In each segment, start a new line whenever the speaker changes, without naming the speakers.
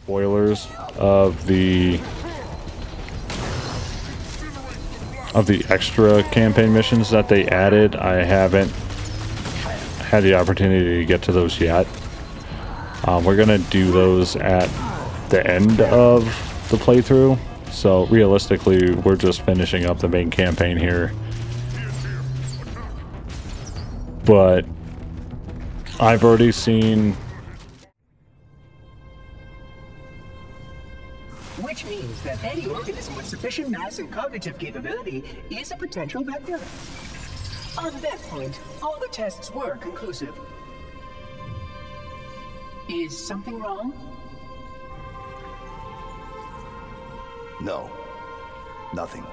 spoilers of the extra campaign missions that they added. I haven't had the opportunity to get to those yet. We're gonna do those at the end of the playthrough, so realistically we're just finishing up the main campaign here. But I've already seen...
Which means that any organism with sufficient mass and cognitive capability is a potential vector. On that point, all the tests were conclusive. Is something wrong?
No. Nothing.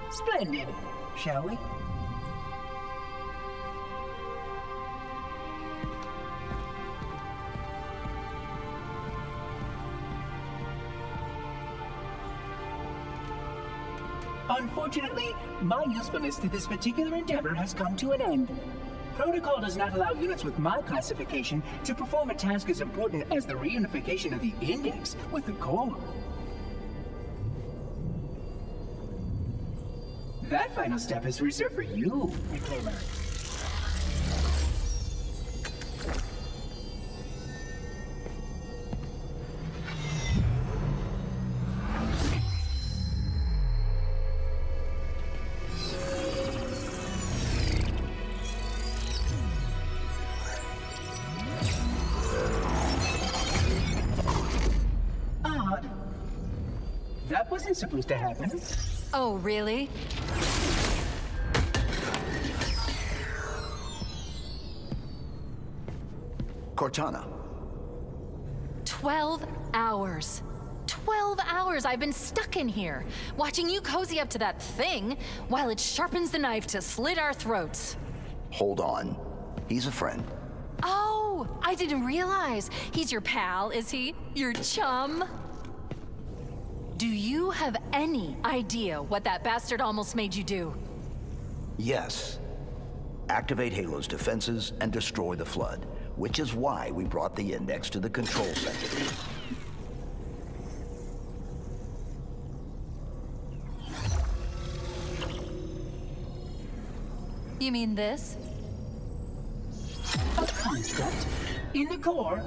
Splendid. Shall we? Unfortunately, my usefulness to this particular endeavor has come to an end. Protocol does not allow units with my classification to perform a task as important as the reunification of the index with the core. That final step is reserved for you, Reclaimer. That wasn't supposed to happen.
Oh, really?
Cortana.
12 hours. 12 hours I've been stuck in here, watching you cozy up to that thing while it sharpens the knife to slit our throats.
Hold on. He's a friend.
Oh, I didn't realize. He's your pal, is he? Your chum? Do you have any idea what that bastard almost made you do?
Yes. Activate Halo's defenses and destroy the Flood, which is why we brought the index to the control center.
You mean this?
A construct in the core?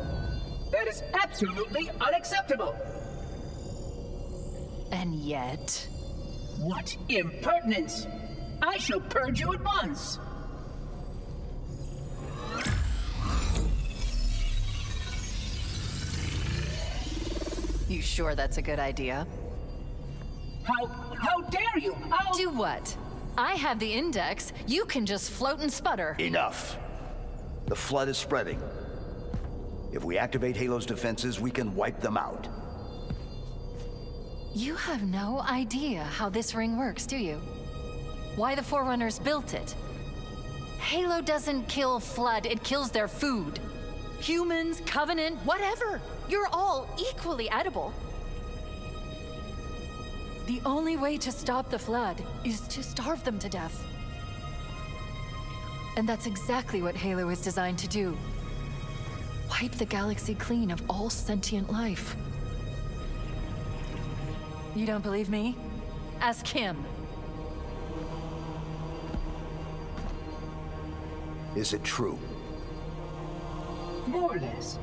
That is absolutely unacceptable!
And yet...
What impertinence! I shall purge you at once!
You sure that's a good idea?
How dare you! I'll...
Do what? I have the index. You can just float and sputter.
Enough. The Flood is spreading. If we activate Halo's defenses, we can wipe them out.
You have no idea how this ring works, do you? Why the Forerunners built it? Halo doesn't kill Flood, it kills their food. Humans, Covenant, whatever. You're all equally edible. The only way to stop the Flood is to starve them to death. And that's exactly what Halo is designed to do. Wipe the galaxy clean of all sentient life. You don't believe me? Ask him.
Is it true?
More or less.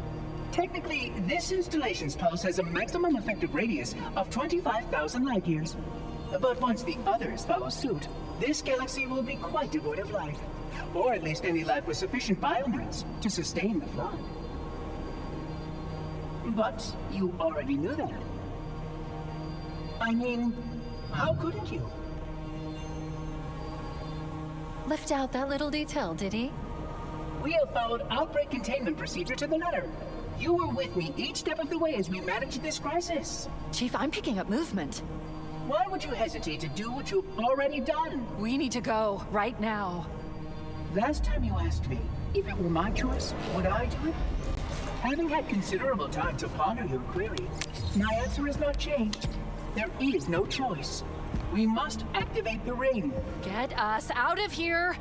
Technically, this installation's pulse has a maximum effective radius of 25,000 light years. But once the others follow suit, this galaxy will be quite devoid of life. Or at least any life with sufficient biomass to sustain the Flood. But you already knew that. I mean, how couldn't you?
Left out that little detail, did he?
We have followed outbreak containment procedure to the letter. You were with me each step of the way as we managed this crisis.
Chief, I'm picking up movement.
Why would you hesitate to do what you've already done?
We need to go, right now.
Last time you asked me, if it were my choice, would I do it? Having had considerable time to ponder your query, my answer has not changed. There is no choice. We must activate the ring.
Get us out of here!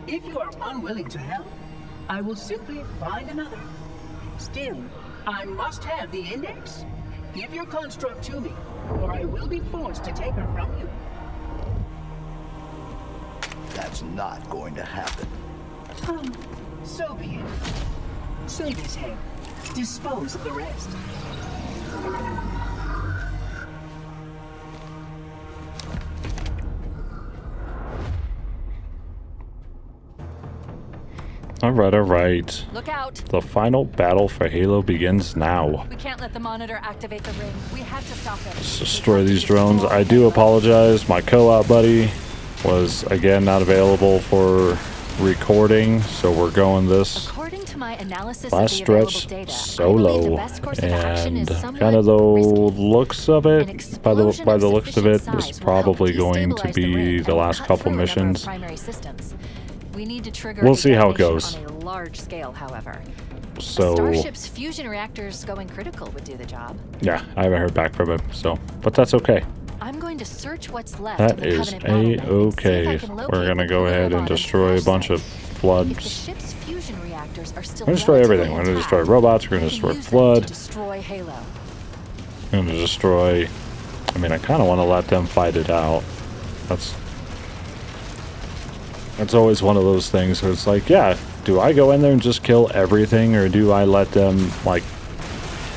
If you are unwilling to help, I will simply find another. Still, I must have the index. Give your construct to me, or I will be forced to take her from you.
That's not going to happen.
So be it. Save his head. Dispose of the rest.
Alright, alright.
Look out!
The final battle for Halo begins now.
We can't let the monitor activate the ring. We have to stop it.
Let's destroy these drones. I do apologize. My co-op buddy was, again, not available for recording, so we're going this
According to my analysis
last
of the available
stretch
data,
solo,
and
kind of the looks of it, by the looks of it, this is probably going to be the last couple missions.
We need to trigger
We'll see how it
detonation
goes.
on a large scale, however.
So
Starship's fusion reactors going critical would do the job.
yeah, I haven't heard back from him, so but that's okay.
I'm going to search what's left
That
of the
is
Covenant battlement and see if I
a-okay.
can
We're
locate
gonna
the
go ahead and
Covenant
destroy a
crash
bunch
site.
of
If the
floods.
ship's fusion reactors are still
We're gonna destroy everything. We're
relatively
gonna destroy
intact,
robots. We're gonna
we
destroy
can use them
flood.
to destroy Halo.
We're gonna destroy. I mean, I kind of want to let them fight it out. That's always one of those things where it's like, yeah, do I go in there and just kill everything, or do I let them like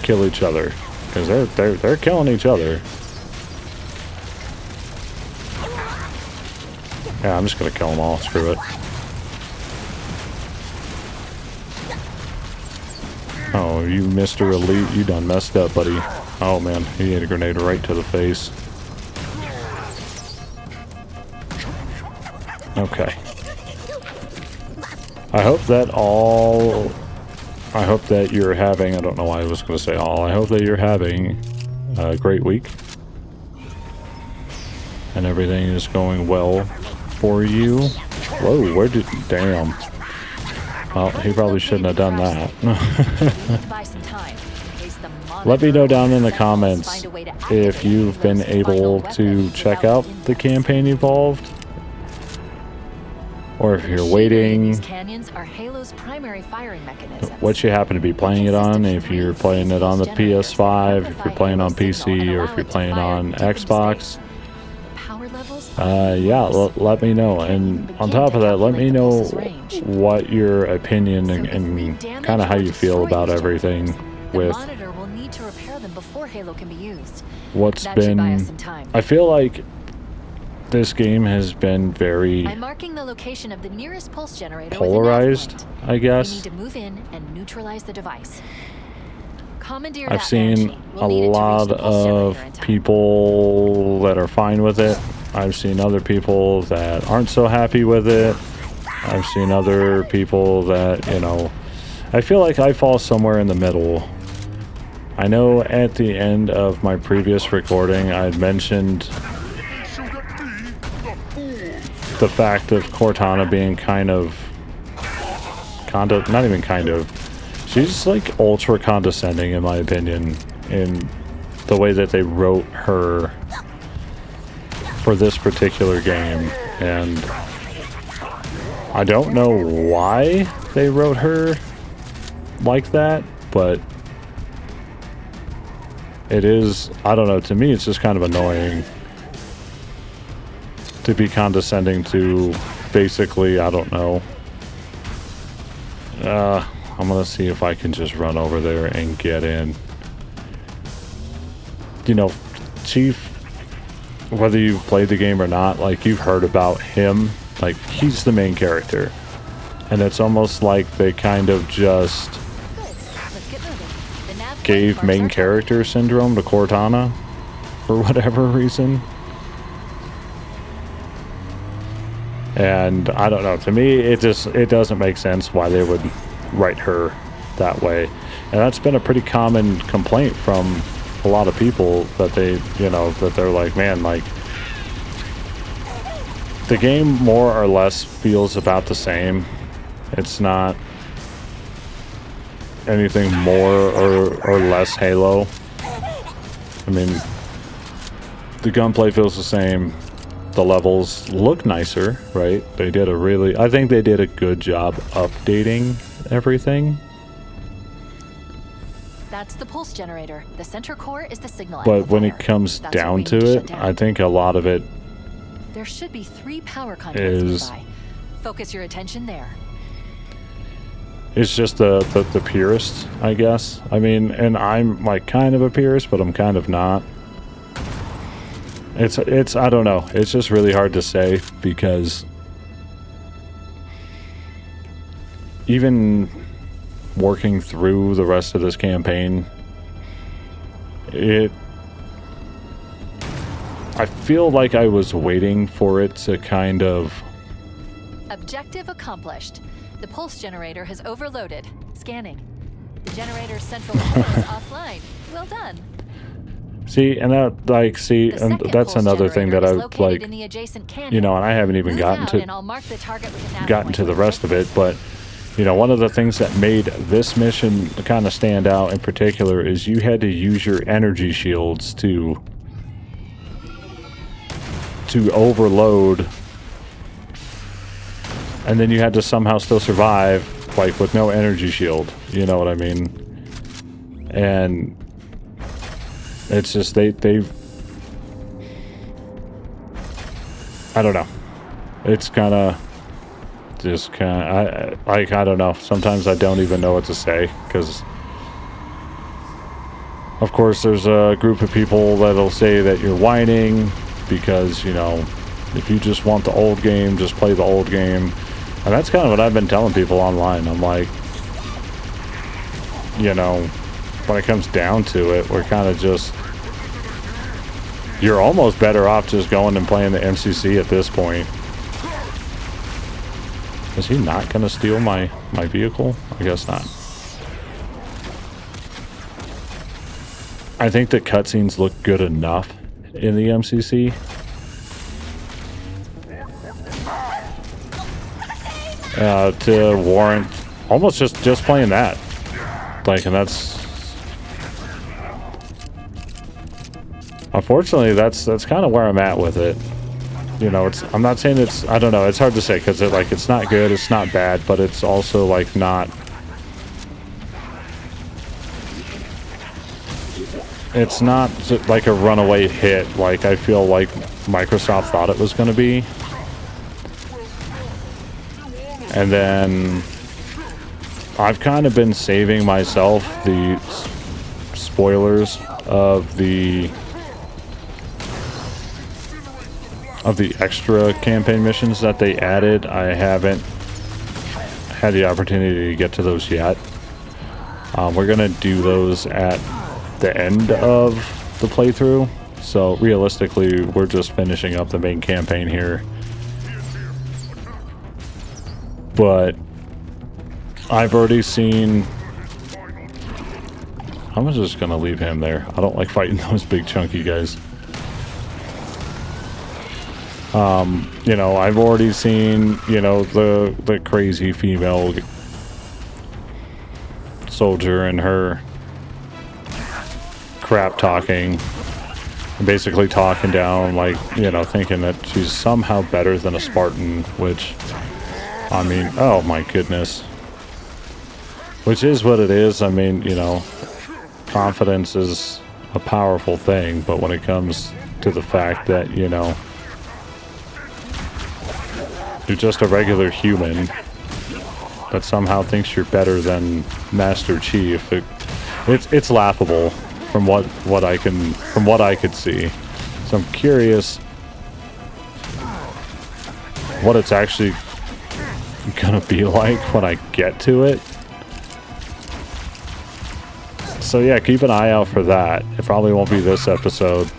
kill each other? Because they're killing each other. Yeah, I'm just gonna kill them all. Screw it. Oh, you Mr. Elite, you done messed up, buddy. Oh man, he hit a grenade right to the face. Okay. I hope that you're having, I don't know why I was going to say all, I hope that you're having a great week. And everything is going well for you. Whoa, damn. Well, he probably shouldn't have done that.
Buy some time in case the
Let me know down in the
monitor
comments
find a way to
if
activate
you've been
Halo's final
able to
weapon
check
without
out the
input.
campaign Evolved. Or if you're
These
waiting,
canyons are Halo's primary firing mechanism.
what you happen to be playing it on, if you're playing it on the PS5, if you're playing on PC, or if you're playing on Xbox.
Power levels
Yeah, let me know. And on top of that, let me know what your opinion and kind of how you feel about everything
the
with
monitor will need to repair them before Halo can be used.
what's
That should buy us
been...
some time.
I feel like this game has been very
I'm marking the location of the nearest pulse generator
polarized,
with a nav
I
point. We
guess.
need to move in and neutralize the device. Commandeer
I've
that
seen
Banshee. We'll
a
need it to reach
lot
the pulse
of
generator in time.
people that are fine with it. I've seen other people that aren't so happy with it. I've seen other people that, you know, I feel like I fall somewhere in the middle. I know at the end of my previous recording, I had mentioned the fact of Cortana being not even kind of, she's like ultra condescending in my opinion in the way that they wrote her for this particular game. And I don't know why they wrote her like that, but it is, I don't know, to me it's just kind of annoying to be condescending to basically, I don't know. I'm gonna see if I can just run over there and get in. You know, Chief, whether you've played the game or not, like, you've heard about him. Like, he's the main character. And it's almost like they kind of just
Let's get moving. The nav point
gave
marks
main
our
character syndrome to Cortana for whatever reason. And I don't know, to me it doesn't make sense why they would write her that way. And that's been a pretty common complaint from a lot of people, that they, you know, that they're like, man, like, the game more or less feels about the same. It's not anything more or less Halo. I mean, the gunplay feels the same. The levels look nicer, right? I think they did a good job updating everything.
That's the pulse generator. The center core is the signal
But when it
amplifier.
comes
That's what
down
we
to
need shut
it,
down.
I think a lot of it
There should be 3 power conduits
is
nearby. Focus your attention there.
it's just the purist, I guess. I mean, and I'm like kind of a purist, but I'm kind of not. It's I don't know. It's just really hard to say because even working through the rest of this campaign, I feel like I was waiting for it to kind of...
Objective accomplished. The pulse generator has overloaded. Scanning. The generator's central core is offline. Well done.
See, and that, like, see,
The
and
second
that's
pulse
another thing that
generator
I,
is located
like,
in the adjacent canyon.
you know, and I haven't even
Move
gotten
out
to...
and I'll mark the target with a nav
gotten to
point.
the rest of it, but you know, one of the things that made this mission kind of stand out in particular is you had to use your energy shields to overload, and then you had to somehow still survive, like with no energy shield, you know what I mean? And it's just they've I don't know, it's kind of just I don't know. Sometimes I don't even know what to say because, of course, there's a group of people that'll say that you're whining because, you know, if you just want the old game, just play the old game. And that's kind of what I've been telling people online. I'm like, you know, when it comes down to it, we're kind of just... You're almost better off just going and playing the MCC at this point. Is he not going to steal my vehicle? I guess not. I think the cutscenes look good enough in the MCC. To warrant almost just playing that. Like, and that's... Unfortunately, that's kind of where I'm at with it. You know, I'm not saying it's, I don't know, it's hard to say because it's not good, it's not bad, but it's also like not, it's not like a runaway hit like I feel like Microsoft thought it was going to be. And then I've kind of been saving myself the spoilers of the extra campaign missions that they added. I haven't had the opportunity to get to those yet. We're gonna do those at the end of the playthrough, so realistically we're just finishing up the main campaign here. But I've already seen... I'm just gonna leave him there. I don't like fighting those big chunky guys. You know, I've already seen, you know, the crazy female soldier and her crap talking, basically talking down, like, you know, thinking that she's somehow better than a Spartan, which, I mean, oh my goodness. Which is what it is. I mean, you know, confidence is a powerful thing, but when it comes to the fact that, you know, you're just a regular human that somehow thinks you're better than Master Chief. It's laughable from what I could see. So I'm curious what it's actually gonna be like when I get to it. So yeah, keep an eye out for that. It probably won't be this episode,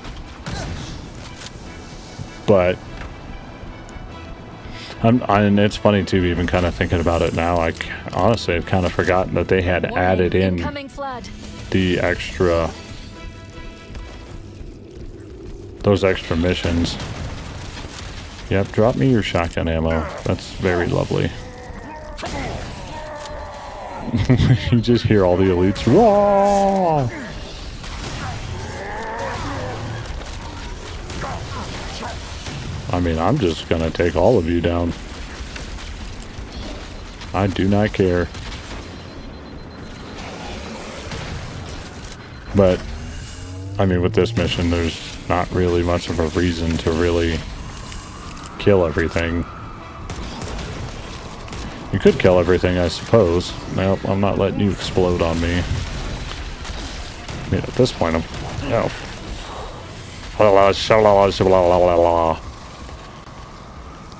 and it's funny too, even kind of thinking about it now. Like, honestly, I've kind of forgotten that they had added in the extra, those extra missions. Yep, drop me your shotgun ammo. That's very lovely. You just hear all the elites. Whoa! I mean, I'm just gonna take all of you down. I do not care. But, I mean, with this mission, there's not really much of a reason to really kill everything. You could kill everything, I suppose. Nope, I'm not letting you explode on me. I mean, at this point, I'm... Oh.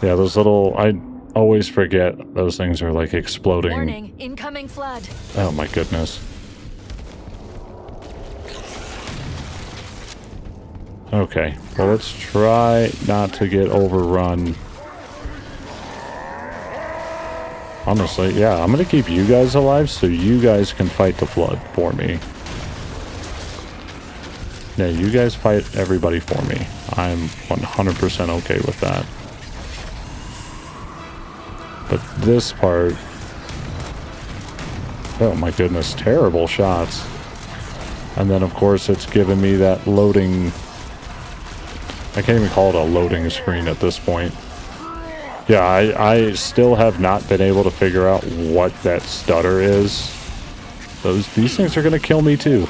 Yeah, those little... I always forget those things are, like, exploding.
Warning, incoming flood.
Oh, my goodness. Okay, well, let's try not to get overrun. Honestly, yeah, I'm gonna keep you guys alive so you guys can fight the flood for me. Yeah, you guys fight everybody for me. I'm 100% okay with that. But this part... Oh my goodness, terrible shots. And then of course it's giving me that loading... I can't even call it a loading screen at this point. Yeah, I still have not been able to figure out what that stutter is. These things are gonna kill me too.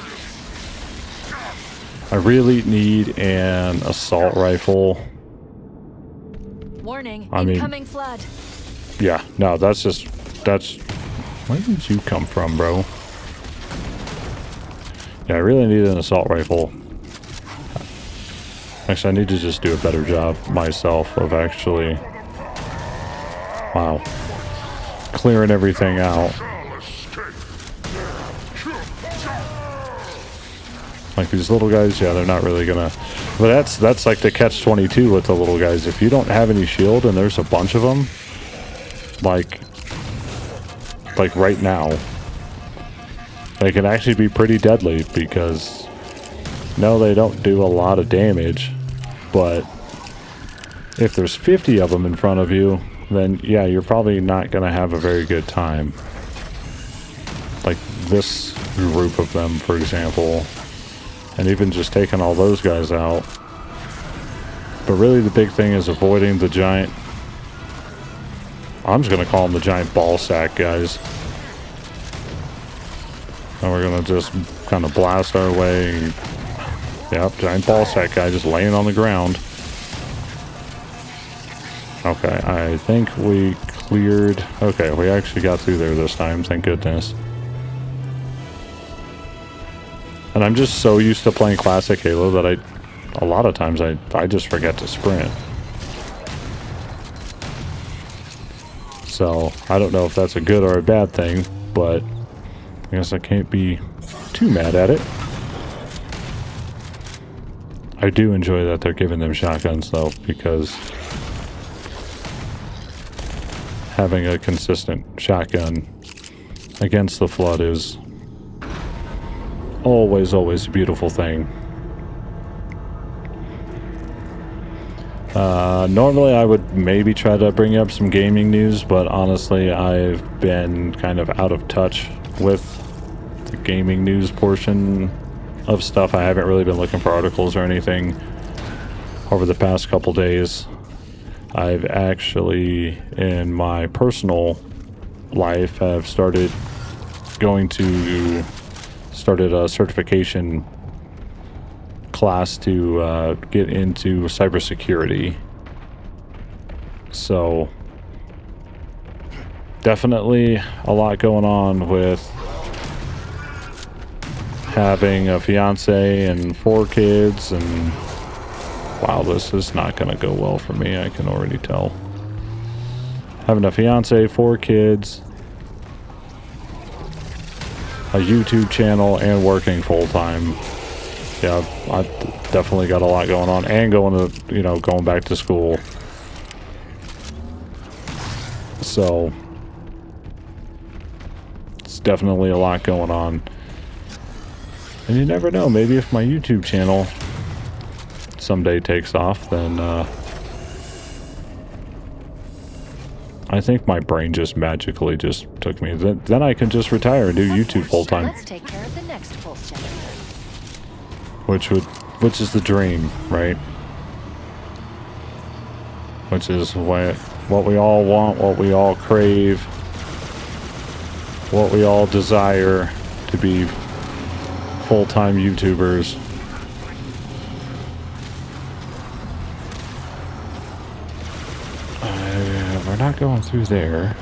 I really need an assault rifle.
Warning,
I mean,
incoming flood.
Yeah, no, that's... Where did you come from, bro? Yeah, I really need an assault rifle. Actually, I need to just do a better job myself of actually... Wow. Clearing everything out. Like these little guys, yeah, they're not really gonna... But that's like the catch-22 with the little guys. If you don't have any shield and there's a bunch of them, like right now, they can actually be pretty deadly because, no, they don't do a lot of damage, but if there's 50 of them in front of you, then yeah, you're probably not going to have a very good time. Like this group of them, for example, and even just taking all those guys out. But really the big thing is avoiding the giant... I'm just going to call them the giant ball sack guys. And we're going to just kind of blast our way. Yep, giant ball sack guy just laying on the ground. Okay, I think we cleared... Okay, we actually got through there this time, thank goodness. And I'm just so used to playing classic Halo that a lot of times I just forget to sprint. So, I don't know if that's a good or a bad thing, but I guess I can't be too mad at it. I do enjoy that they're giving them shotguns though, because having a consistent shotgun against the flood is always a beautiful thing. Normally I would maybe try to bring up some gaming news, but honestly I've been kind of out of touch with the gaming news portion of stuff. I haven't really been looking for articles or anything over the past couple days. I've actually, in my personal life, have started a certification class to get into cybersecurity. So definitely a lot going on with having a fiance and 4 kids, and wow, this is not going to go well for me, I can already tell. Having a fiance, 4 kids, a YouTube channel, and working full-time. Yeah, I've definitely got a lot going on, and going back to school. So it's definitely a lot going on. And you never know, maybe if my YouTube channel someday takes off, then I think my brain just magically just took me. Then I can just retire and do YouTube full time.
Let's take care of the next pulse generator.
Which is the dream, right? Which is what we all want, what we all crave, what we all desire to be full-time YouTubers. We're not going through there.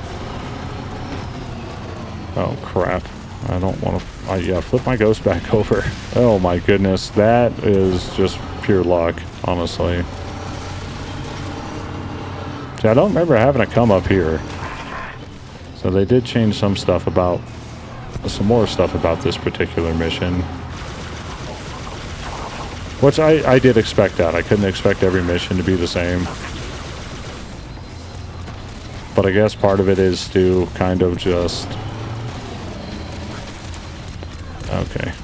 Oh crap. I don't want to... yeah, flip my ghost back over. Oh my goodness. That is just pure luck, honestly. See, I don't remember having to come up here. So they did change some stuff about... some more stuff about this particular mission. Which I did expect that. I couldn't expect every mission to be the same. But I guess part of it is to kind of just... Okay.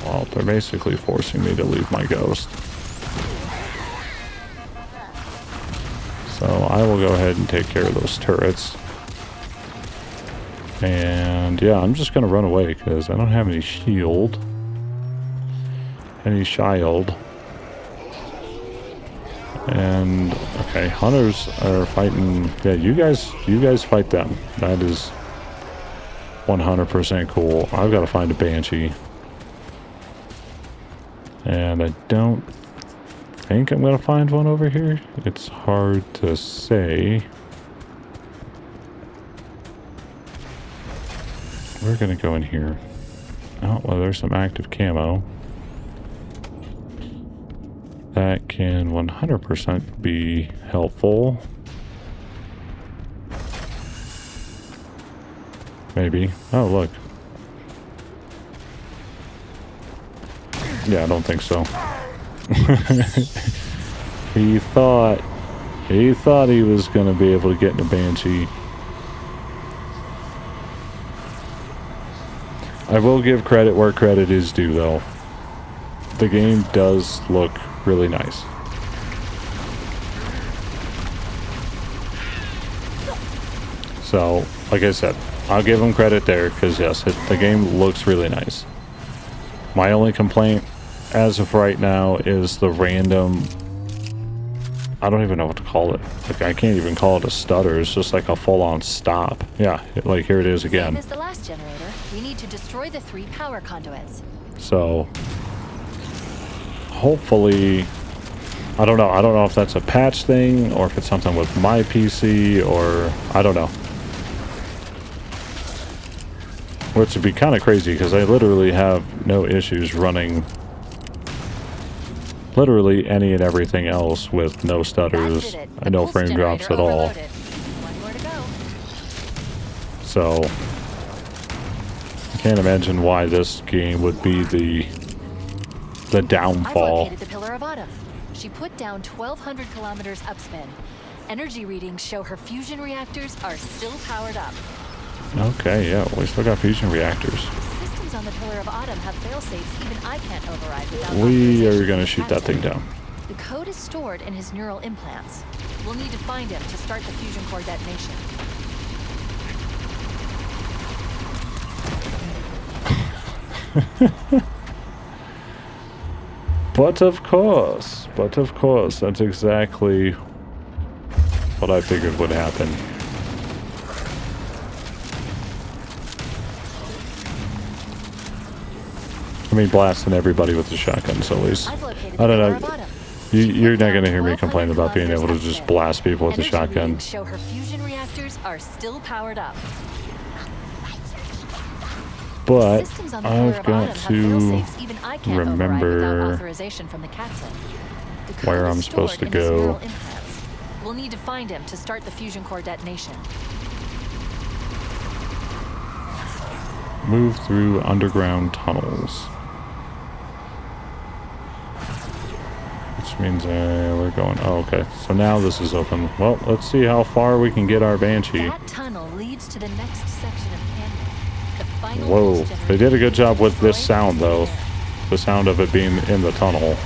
Well, they're basically forcing me to leave my ghost. So I will go ahead and take care of those turrets. And yeah, I'm just going to run away because I don't have any shield. Any shield. And okay, hunters are fighting. Yeah, you guys fight them. That is 100% cool. I've got to find a banshee. And I don't think I'm going to find one over here. It's hard to say. We're going to go in here. Oh, well, there's some active camo. That can 100% be helpful. Maybe. Oh, look. Yeah, I don't think so. He thought he was going to be able to get in a banshee. I will give credit where credit is due, though. The game does look really nice. So, like I said, I'll give them credit there, because yes, the game looks really nice. My only complaint, as of right now, is the random... I don't even know what to call it. Like, I can't even call it a stutter. It's just like a full-on stop. Yeah, like here it is again.
Same as the last generator. We need to destroy the 3 power conduits.
So, hopefully, I don't know if that's a patch thing or if it's something with my PC or I don't know. Which would be kind of crazy because I literally have no issues running literally any and everything else with no stutters and no frame drops at all.
One more to go.
So, I can't imagine why this game would be the downfall.
I've located the Pillar of Autumn. She put down 1,200 kilometers upspin. Energy readings show her fusion reactors are still powered up.
Okay, yeah, we still got fusion reactors.
Systems on the Pillar of Autumn have failsafes even I can't override without
We are
authorization
going to
from
shoot
the
that thing
captain.
down.
The code is stored in his neural implants. We'll need to find him to start the fusion core detonation.
But of course, that's exactly what I figured would happen. I mean, blasting everybody with the shotguns, at least.
I've located
I
the
don't
Pillar of
know.
Autumn.
You're not going to hear me complain about being able to just blast people with a
Energy
shotgun.
readings show her fusion reactors are still powered up.
But
Systems on the Pillar
I've
of
got
Autumn have
to
failsafes even I can't override without
remember
authorization from the captain. The code
where
is
I'm supposed
stored
to
in his
go.
neural implants. We'll need to find him to start the fusion core detonation.
Move through underground tunnels. Which means we're going... Oh, okay. So now this is open. Well, let's see how far we can get our Banshee.
That tunnel leads to the next section of canyon. The final
Whoa.
pulse generator
They did a good job with this
destroyed
sound, though.
there.
The sound of it being in the tunnel.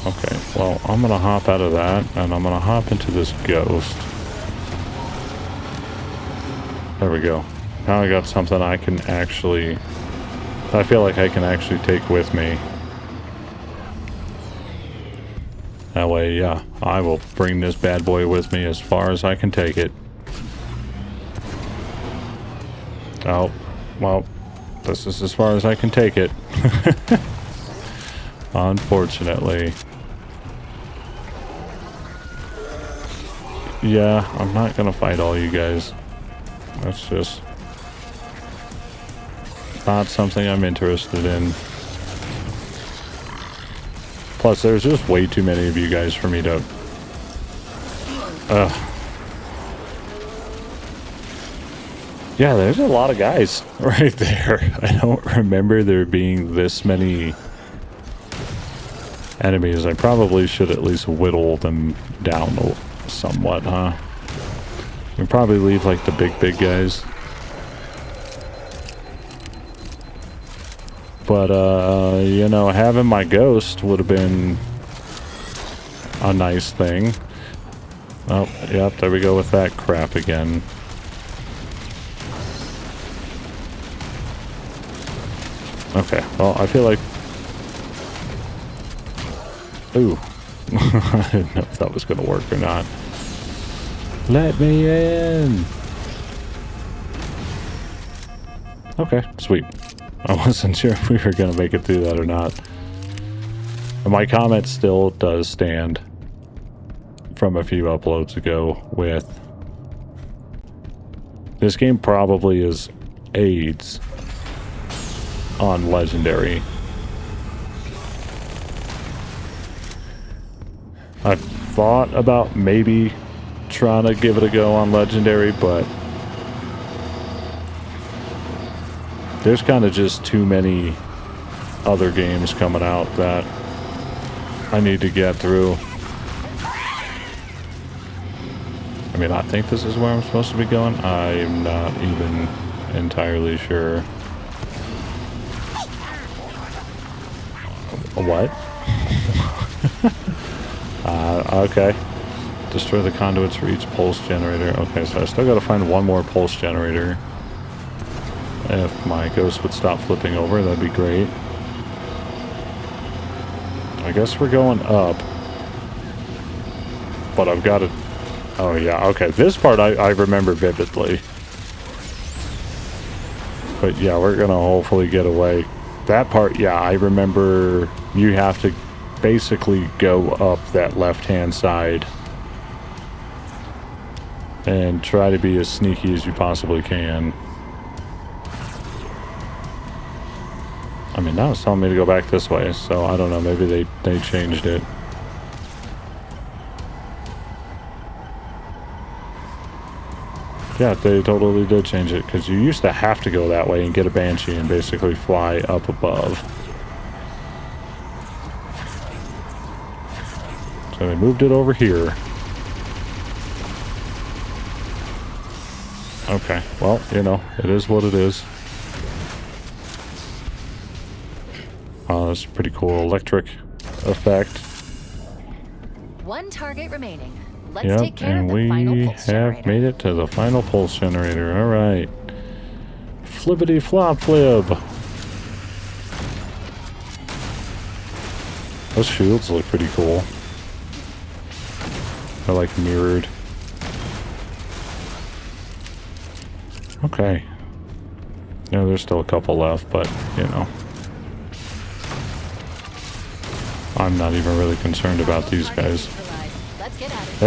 Okay, well, I'm going to hop out of that, and I'm going to hop into this ghost. There we go. Now I got something I can actually... I feel like I can actually take with me. That way, yeah, I will bring this bad boy with me as far as I can take it. Oh, well, this is as far as I can take it. Unfortunately. Yeah, I'm not gonna fight all you guys. That's just not something I'm interested in. Plus, there's just way too many of you guys for me to... Yeah, there's a lot of guys right there. I don't remember there being this many enemies. I probably should at least whittle them down somewhat, huh? You probably leave like the big guys. But, you know, having my ghost would have been a nice thing. Oh, yep, there we go with that crap again. Okay, well, I feel like... Ooh. I didn't know if that was going to work or not. Let me in! Okay, sweet. I wasn't sure if we were going to make it through that or not. And my comment still does stand from a few uploads ago with... This game probably is AIDS on Legendary. I thought about maybe trying to give it a go on Legendary, but there's kind of just too many other games coming out that I need to get through. I mean, I think this is where I'm supposed to be going. I'm not even entirely sure. What? Okay. Destroy the conduits for each pulse generator. Okay, so I still gotta find one more pulse generator. If my ghost would stop flipping over, that'd be great. I guess we're going up. But I've got to... Oh, yeah, okay. This part I remember vividly. But yeah, we're gonna hopefully get away. That part, yeah, I remember you have to basically go up that left-hand side and try to be as sneaky as you possibly can. I mean, now it's telling me to go back this way, so I don't know, maybe they changed it. Yeah, they totally did change it, because you used to have to go that way and get a Banshee and basically fly up above. So they moved it over here. Okay, well, you know, it is what it is. Oh, that's a pretty cool electric effect.
One target remaining. Let's
Yep,
take care of
and
the final
we
pulse
have
generator.
made it to the final pulse generator. All right. Flippity flop flip. Those shields look pretty cool. They're like mirrored. Okay. Yeah, there's still a couple left, but, you know. I'm not even really concerned about these guys.
Let's get at it.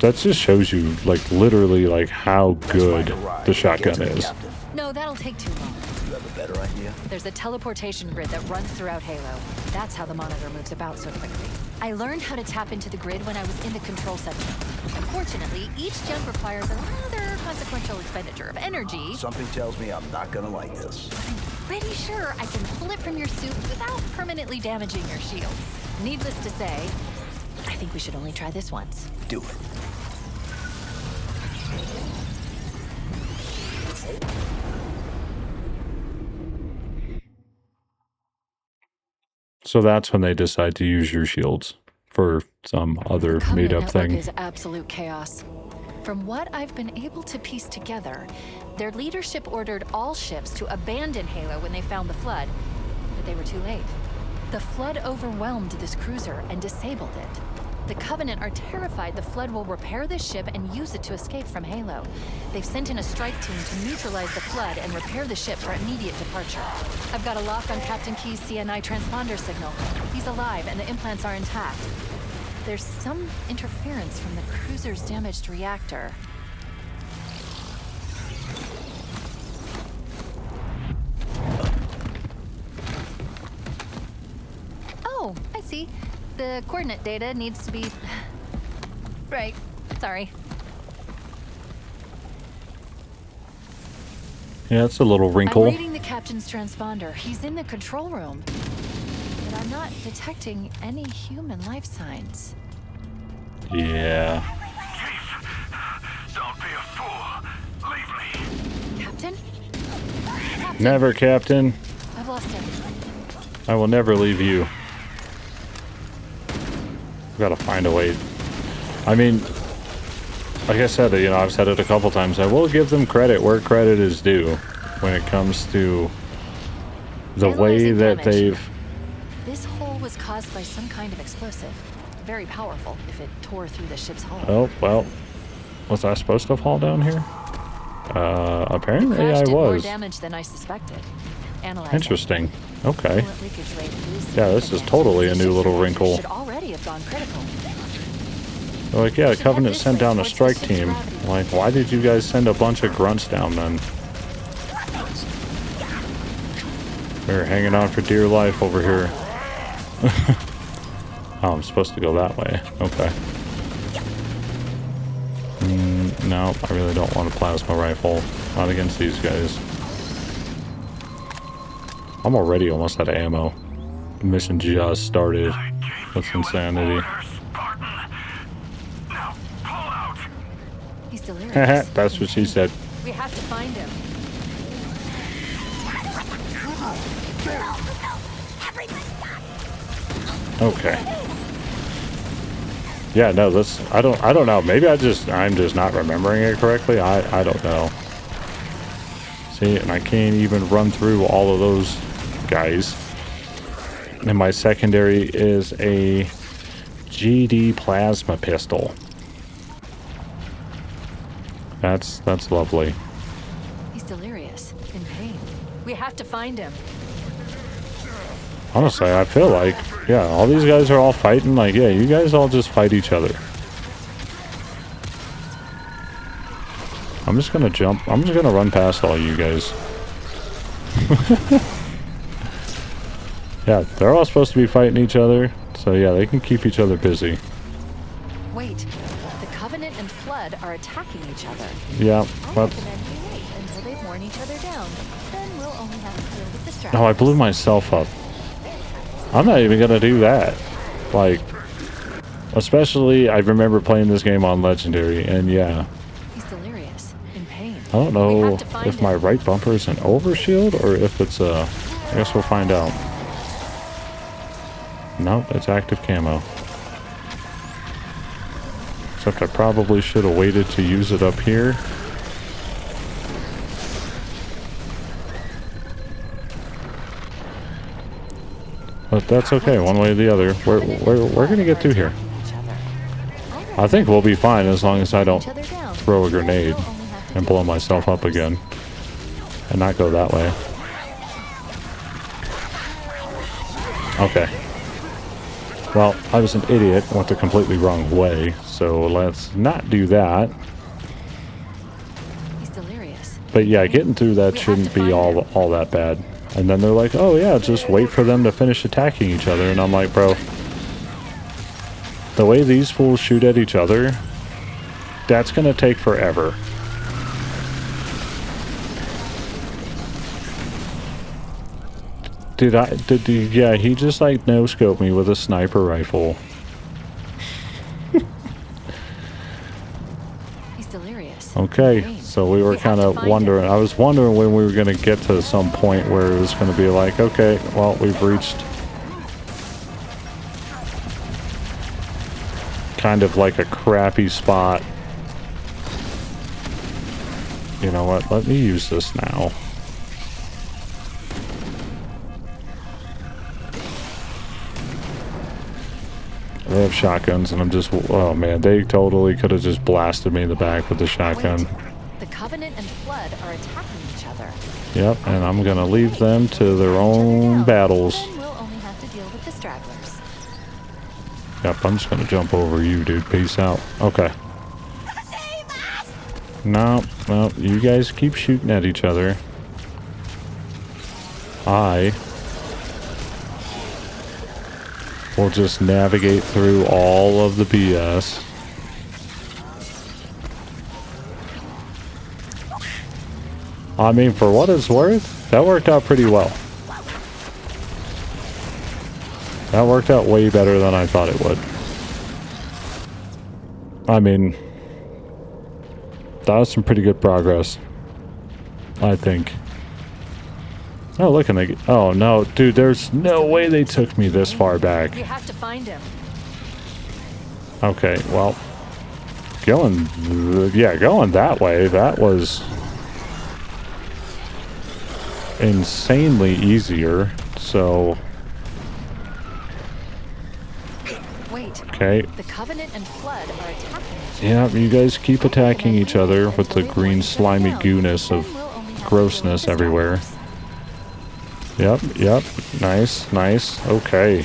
That just shows you, like, literally, like, how good the shotgun is.
No, that'll take too long.
You have a better idea?
There's a teleportation grid that runs throughout Halo. That's how the monitor moves about so quickly. I learned how to tap into the grid when I was in the control center. Unfortunately, each jump requires a rather consequential expenditure of energy.
Something tells me I'm not gonna like this.
I'm pretty sure I can pull it from your suit without permanently damaging your shield. Needless to say, I think we should only try this once.
Do it.
So that's when they decide to use your shields for some other made-up thing.
Is absolute chaos. From what I've been able to piece together, their leadership ordered all ships to abandon Halo when they found the Flood, but they were too late. The Flood overwhelmed this cruiser and disabled it. The Covenant are terrified the Flood will repair this ship and use it to escape from Halo. They've sent in a strike team to neutralize the Flood and repair the ship for immediate departure. I've got a lock on Captain Keyes CMNI transponder signal. He's alive and the implants are intact. There's some interference from the cruiser's damaged reactor. Oh, I see. The coordinate data needs to be... Right. Sorry.
Yeah, it's a little wrinkle.
I'm reading the captain's transponder. He's in the control room. But I'm not detecting any human life signs.
Yeah.
Chief, don't be a fool. Leave me.
Captain?
Never, Captain.
I've lost him.
I will never leave you. Gotta find a way. I mean, like I said, you know, I've said it a couple times. I will give them credit where credit is due when it comes to the way
Analyzing
that
damage.
they've...
This hole was caused by some kind of explosive. Very powerful if it tore through the ship's hull.
Oh, well. Was I supposed to fall down here? Apparently
Crash
I
did more
was.
damage than I suspected. Analyzing.
Interesting. Okay.
Coolant leakage rate is
Yeah, this is totally a new little wrinkle.
Should already have gone critical.
They're like, yeah, the
Should
Covenant
head this
sent
way
down a
towards the
strike
ship's
team.
gravity.
Like, why did you guys send a bunch of grunts down then? They're hanging on for dear life over here. Oh, I'm supposed to go that way. Okay. No, I really don't want a plasma rifle. Not against these guys. I'm already almost out of ammo. The mission just started. That's insanity.
Now, pull out.
He's delirious.
That's what she said.
We have to find him.
Okay. Yeah, no, that's I don't know. Maybe I'm just not remembering it correctly. I don't know. See, and I can't even run through all of those guys. And my secondary is a GD plasma pistol. That's lovely.
He's delirious, in pain. We have to find him.
Honestly, I feel like, yeah, all these guys are all fighting. Like, yeah, you guys all just fight each other. I'm just gonna jump. I'm just gonna run past all you guys. Yeah, they're all supposed to be fighting each other. So yeah, they can keep each other busy.
Wait, the Covenant and Flood are attacking each other.
Yeah,
I
but
recommend we wait until they've worn each other down. Then we'll only have to deal with distractions.
oh, I blew myself up. I'm not even gonna do that. Like, especially I remember playing this game on Legendary, and yeah,
He's delirious, in pain.
I don't
We
know
have to find
if my
him.
right bumper is an overshield or if it's a... I guess we'll find out. Nope, it's active camo. Except I probably should have waited to use it up here. But that's okay, one way or the other. We're gonna get through here.
Each other.
I think we'll be fine as long as I don't
Each other down.
throw a grenade
We'll only have to
and
deal
blow
with
myself up
distractions.
again. And not go that way. Okay. Well, I was an idiot, went the completely wrong way, so let's not do that.
He's delirious.
But yeah, getting through that
We have
shouldn't
to
be
find
all that bad. And then they're like, oh yeah, just wait for them to finish attacking each other. And I'm like, bro, the way these fools shoot at each other, that's gonna take forever. Yeah, he just like no-scoped me with a sniper rifle.
He's delirious.
Okay,
Pain.
so we were
have
kind
to
of
find
wondering.
him.
I was wondering when we were going to get to some point where it was going to be like, okay, well, we've reached kind of like a crappy spot. You know what? Let me use this now. They have shotguns, and I'm just... Oh, man. They totally could have just blasted me in the back with the shotgun.
Wait. The Covenant and Flood are attacking each other.
Yep, and I'm going to leave them to their own battles.
Then we'll only have to deal with the stragglers.
Yep, I'm just going to jump over you, dude. Peace out. Okay. No, well, you guys keep shooting at each other. I will just navigate through all of the BS. I mean, for what it's worth, that worked out pretty well. That worked out way better than I thought it would. I mean, that was some pretty good progress, I think. Oh, look, and they... Oh, no, dude, there's no way they took me this far back.
We have to find him.
Okay, well, going that way, that was insanely easier, so...
Wait.
Okay.
The Covenant and Flood are attacking each other.
Yeah, you guys keep attacking each other with the green slimy gooness of grossness everywhere. Yep, yep. Nice, nice. Okay.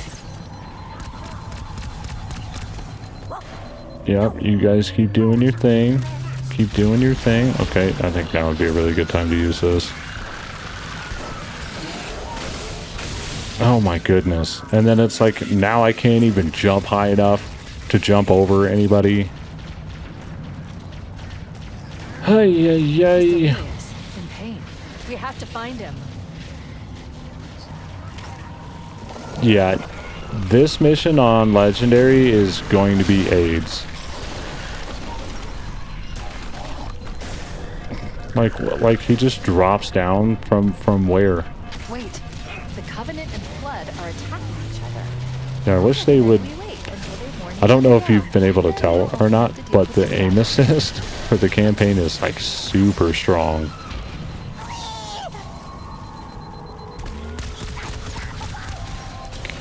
Yep, you guys keep doing your thing. Keep doing your thing. Okay, I think now would be a really good time to use this. Oh my goodness. And then it's like, now I can't even jump high enough to jump over anybody. Hey, yay.
In pain. We have to find him.
Yeah, this mission on Legendary is going to be AIDS. Like he just drops down from where?
Wait, the Covenant and Flood are attacking each other.
Yeah, I wish they would...
We wait until they've worn
I don't know if
each other
you've been able to
out.
tell or not, but the aim assist for the campaign is like super strong.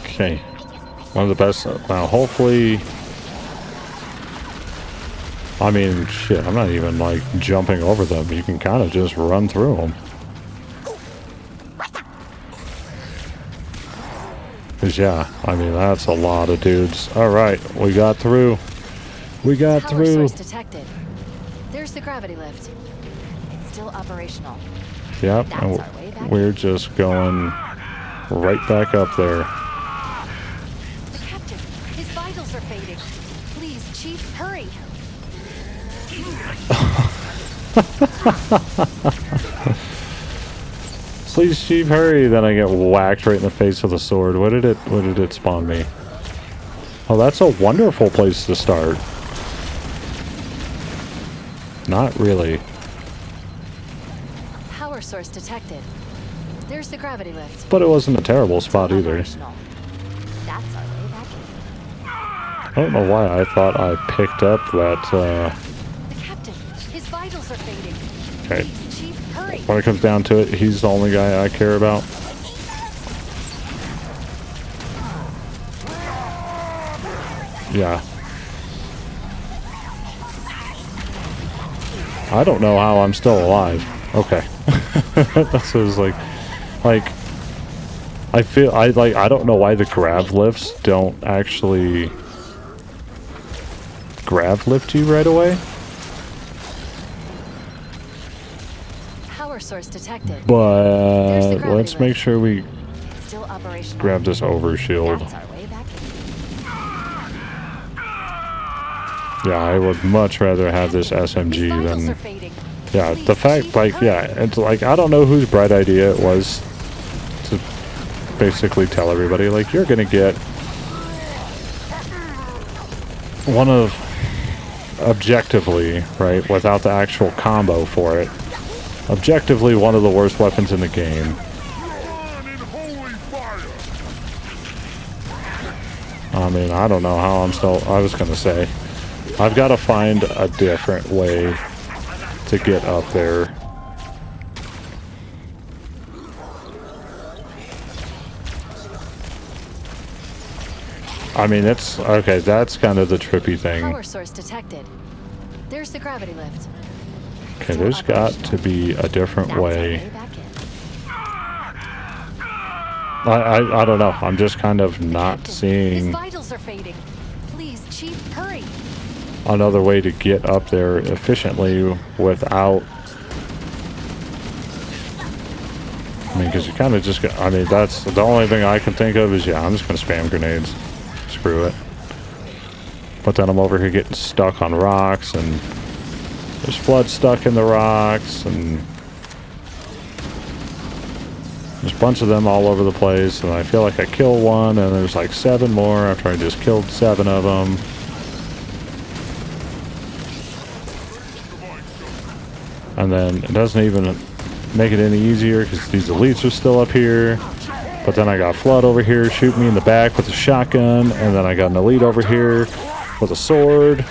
Okay, one of the best. Now, hopefully, I mean, shit, I'm not even like jumping over them. You can kind of just run through them. Cause yeah, I mean, that's a lot of dudes. All right, we got through. We got
Power
through.
source detected. There's the gravity lift. It's still operational.
Yep,
That's
and
our way back.
we're just going right back up there.
The captain, his vitals are fading. Please, Chief, hurry.
Please, Chief, hurry! Then I get whacked right in the face with a sword. What did it spawn me? Oh, that's a wonderful place to start. Not really.
Power source detected. There's the gravity lift.
But it wasn't a terrible spot either.
Operational. That's our way back in.
I don't know why I thought I picked up that,
The captain, his vitals are fading.
Okay.
Please, Chief, hurry.
When it comes down to it, he's the only guy I care about. Yeah. I don't know how I'm still alive. Okay. That's what it was like I feel I don't know why the grav lifts don't actually grav lift you right away.
Power source detected.
But
gravity
let's make
lift.
sure we
It's still operational.
grab this overshield.
That's our way back in.
Yeah, I would much rather have this
His
SMG
vitals are
than...
fading.
Yeah,
Please,
the fact,
Chief,
like,
hurry.
yeah, it's like, I don't know whose bright idea it was to basically tell everybody, like, you're gonna get one of, objectively, right, without the actual combo for it, objectively one of the worst weapons in the game. I mean, I don't know how I'm still... I was gonna say, I've got to find a different way to get up there. I mean, it's okay. That's kind of the trippy thing.
Power source detected. There's the gravity lift.
Okay, there's got to be a different
That's our
way.
way back in.
I don't know. I'm just kind of not
Captain, his
seeing
vitals are fading. Please, Chief, hurry.
another way to get up there efficiently without. I mean, because you kind of just. I mean, that's the only thing I can think of is I'm just gonna spam grenades. Screw it. But then I'm over here getting stuck on rocks, and there's flood stuck in the rocks, and there's a bunch of them all over the place, and I feel like I kill one, and there's like 7 more after I just killed 7 of them. And then it doesn't even make it any easier because these elites are still up here. But then I got Flood over here shooting me in the back with a shotgun, and then I got an elite over here with a sword.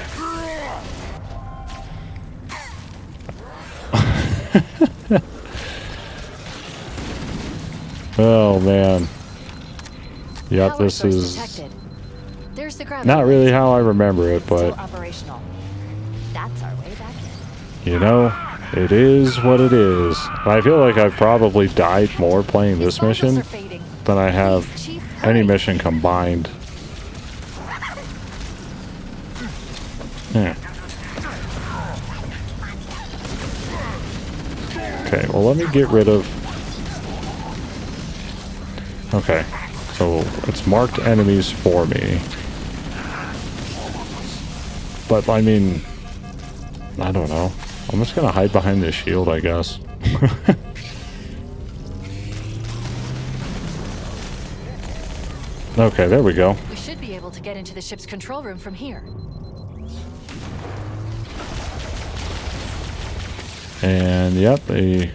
Oh man. Yep,
Power
this
source
is
detected. There's the gravity
not really
lift.
how I remember it,
Still
but
operational. That's our way back in.
you know, it is what it is. I feel like I've probably died more playing
His
this
vitals
mission
are fading.
than I have
Please, Chief,
any
hurry.
mission combined. Yeah. Okay, well let me get rid of... Okay, so it's marked enemies for me. But I mean, I don't know. I'm just gonna hide behind this shield, I guess. Okay, there we go.
We should be able to get into the ship's control room from here.
And yep, they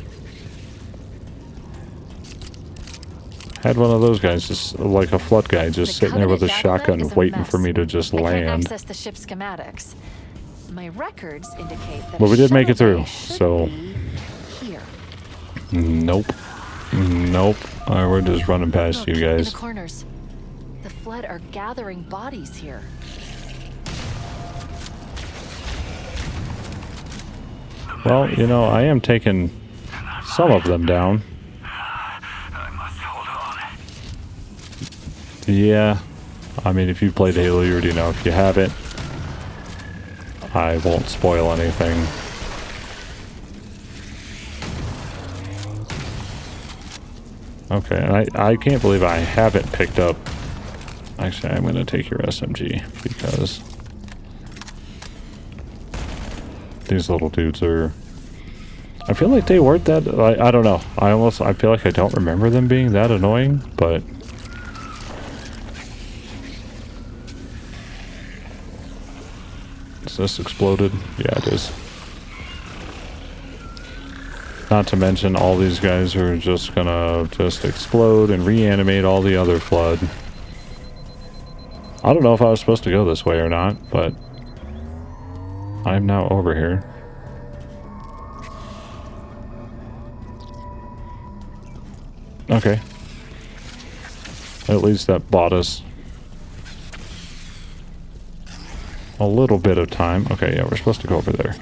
had one of those guys, just like a flood guy, just
The
sitting there with a
Covenant data
shotgun
is a
waiting
mess.
for me to just
I can't
land.
access the ship's schematics. My records indicate that
But we did make it
shuttle
through,
bay should
so-
be here.
Nope. Nope. Alright, we're just running past
Look,
you
in
guys.
the corners. The Flood are gathering bodies here.
Well, you know, I am taking some of them down.
I must hold on.
Yeah. I mean, if you've played Halo, you already know. If you haven't, I won't spoil anything. Okay, and I can't believe I haven't picked up... Actually, I'm going to take your SMG, because these little dudes are... I feel like they weren't that... I don't know. I feel like I don't remember them being that annoying, but... Is this exploded? Yeah, it is. Not to mention all these guys are just gonna just explode and reanimate all the other Flood. I don't know if I was supposed to go this way or not, but I'm now over here. Okay. At least that bought us a little bit of time. Okay, yeah, we're supposed to go over there.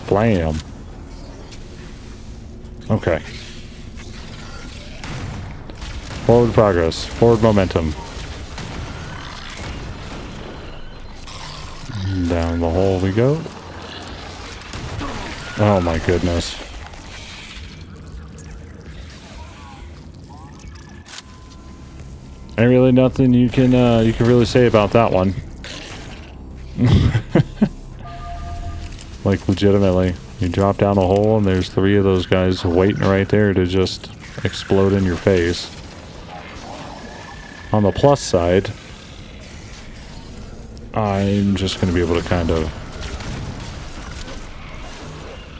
Blam. Okay. Forward progress. Forward momentum. Down the hole we go. Oh my goodness. Ain't really nothing you can really say about that one. Like, legitimately, you drop down a hole and there's 3 of those guys waiting right there to just explode in your face. On the plus side, I'm just going to be able to kind of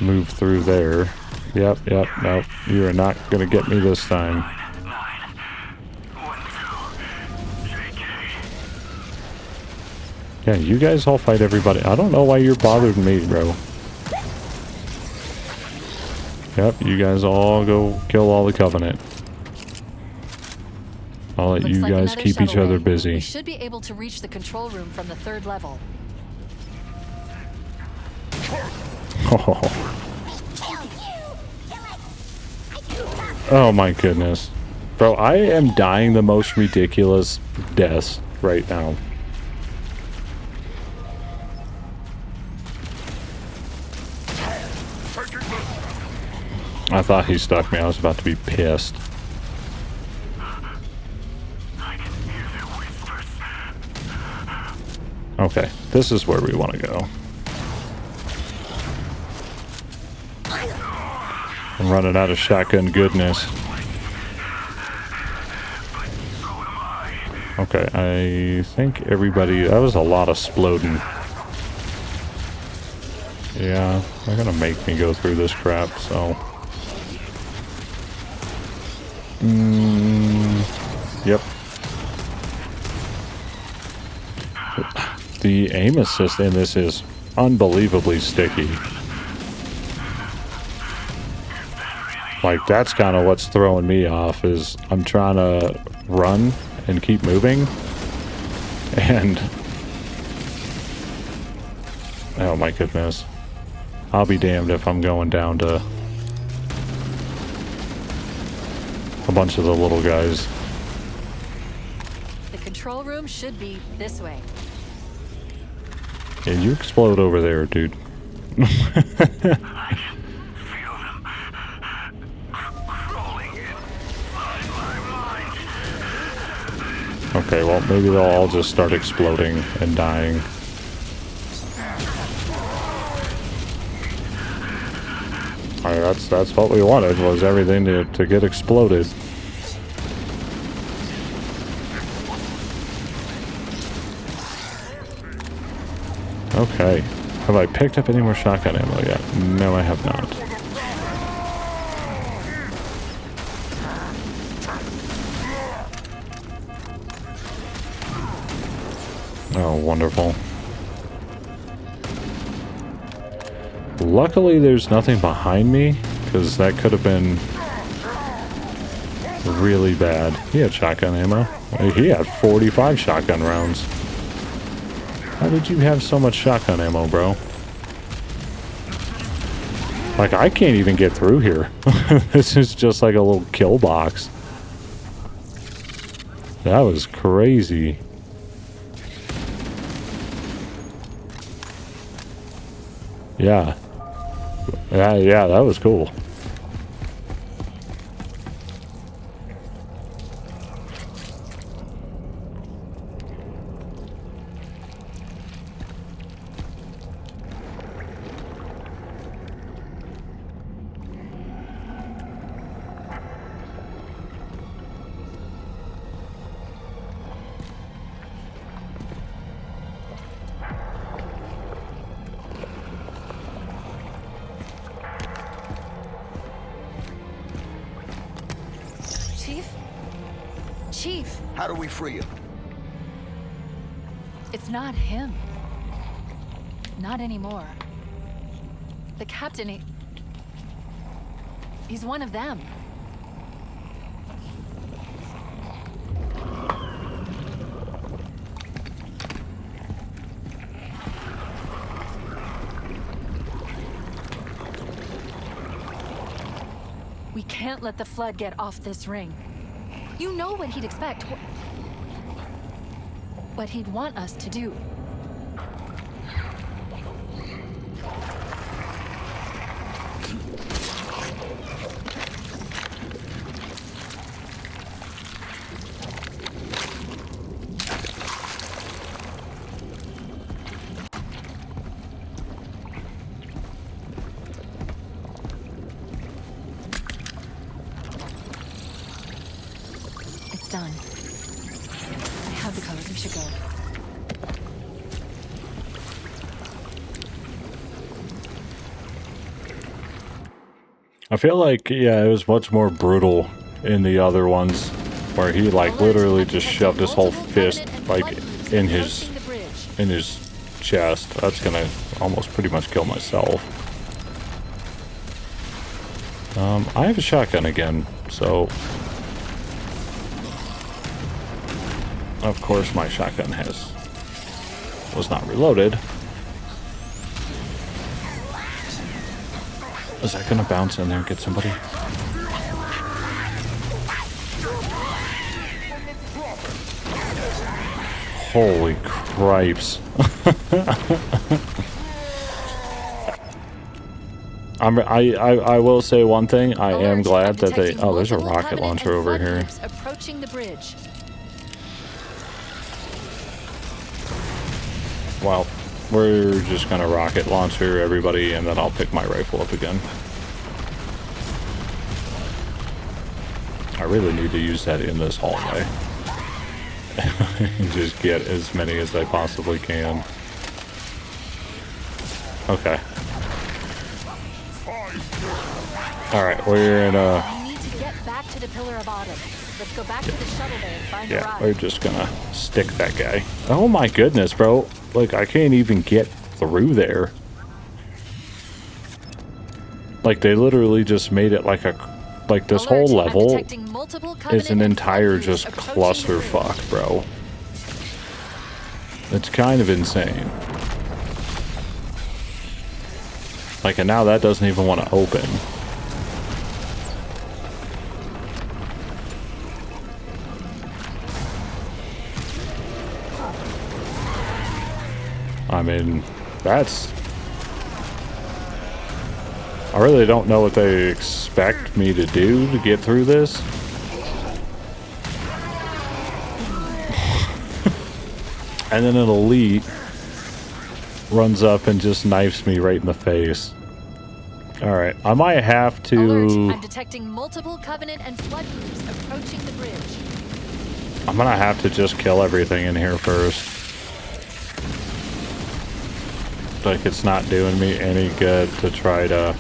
move through there. Yep, nope. You are not going to get me this time. Yeah, you guys all fight everybody. I don't know why you're bothering me, bro. Yep, you guys all go kill all the Covenant. I'll let
Looks
you
like
guys
another
keep each
shuttle
other
bay.
busy.
We should be able to reach the control room from the 3rd level.
Oh my goodness. Bro, I am dying the most ridiculous deaths right now. I thought he stuck me. I was about to be pissed. Okay, this is where we want to go. I'm running out of shotgun goodness. Okay, I think everybody... That was a lot of sploding. Yeah, they're gonna make me go through this crap, so... Yep. The aim assist in this is unbelievably sticky. Like, that's kind of what's throwing me off, is I'm trying to run and keep moving. And... oh my goodness. I'll be damned if I'm going down to a bunch of the little guys.
The control room should be this way.
Yeah, you explode over there, dude.
I can feel them crawling inside my mind.
Okay, well, maybe they'll all just start exploding and dying. Alright, that's what we wanted, was everything to get exploded. Okay. Have I picked up any more shotgun ammo yet? No, I have not. Oh, wonderful. Luckily, there's nothing behind me, because that could have been really bad. He had shotgun ammo. He had 45 shotgun rounds. How did you have so much shotgun ammo, bro? Like, I can't even get through here. This is just like a little kill box. That was crazy. Yeah. Yeah, that was cool.
Chief!
How do we free him?
It's not him. Not anymore. The captain, he's one of them. We can't let the Flood get off this ring. You know what he'd expect. What he'd want us to do. Done. I have the code. We should go.
I feel like, yeah, it was much more brutal in the other ones, where he like literally just shoved his whole fist like in his chest. That's gonna almost pretty much kill myself. I have a shotgun again, so Of course, my shotgun was not reloaded. Is that gonna bounce in there and get somebody? Holy cripes. I will say one thing. I am glad that they... Oh, there's a rocket launcher over here.
Approaching the bridge.
Well, we're just gonna rocket launcher everybody, and then I'll pick my rifle up again. I really need to use that in this hallway. Just get as many as I possibly can. Okay. Alright, we're in a...
We need to get back to the Pillar of Autumn. Let's go back to the shuttle bay and find a
Yeah,
ride.
we're just gonna stick that guy. Oh my goodness, bro. Like, I can't even get through there. Like, they literally just made it like a... Like, this whole level is an entire just clusterfuck, bro. It's kind of insane. Like, and now that doesn't even want to open. I mean, that's... I really don't know what they expect me to do to get through this. And then an elite runs up and just knifes me right in the face. Alright, I might have to...
Alert, I'm detecting multiple Covenant and Flood groups approaching the bridge.
I'm gonna have to just kill everything in here first. Like, it's not doing me any good to try to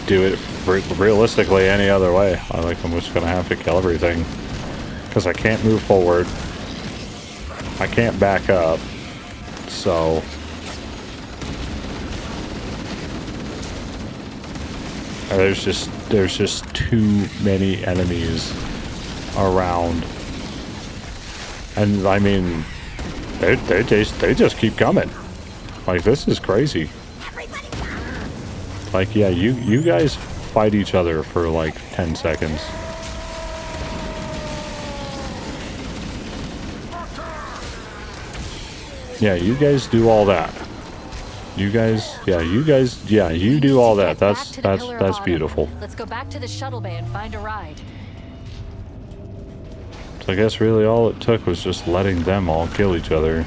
do it realistically any other way. I'm just gonna have to kill everything. Because I can't move forward. I can't back up. So... There's just too many enemies around. And I mean... They just keep coming. Like, this is crazy. Like, yeah, you guys fight each other for like 10 seconds. Yeah, you guys do all that. You guys you do all that. That's beautiful.
Let's go back to the shuttle bay and find a ride.
So I guess really all it took was just letting them all kill each other.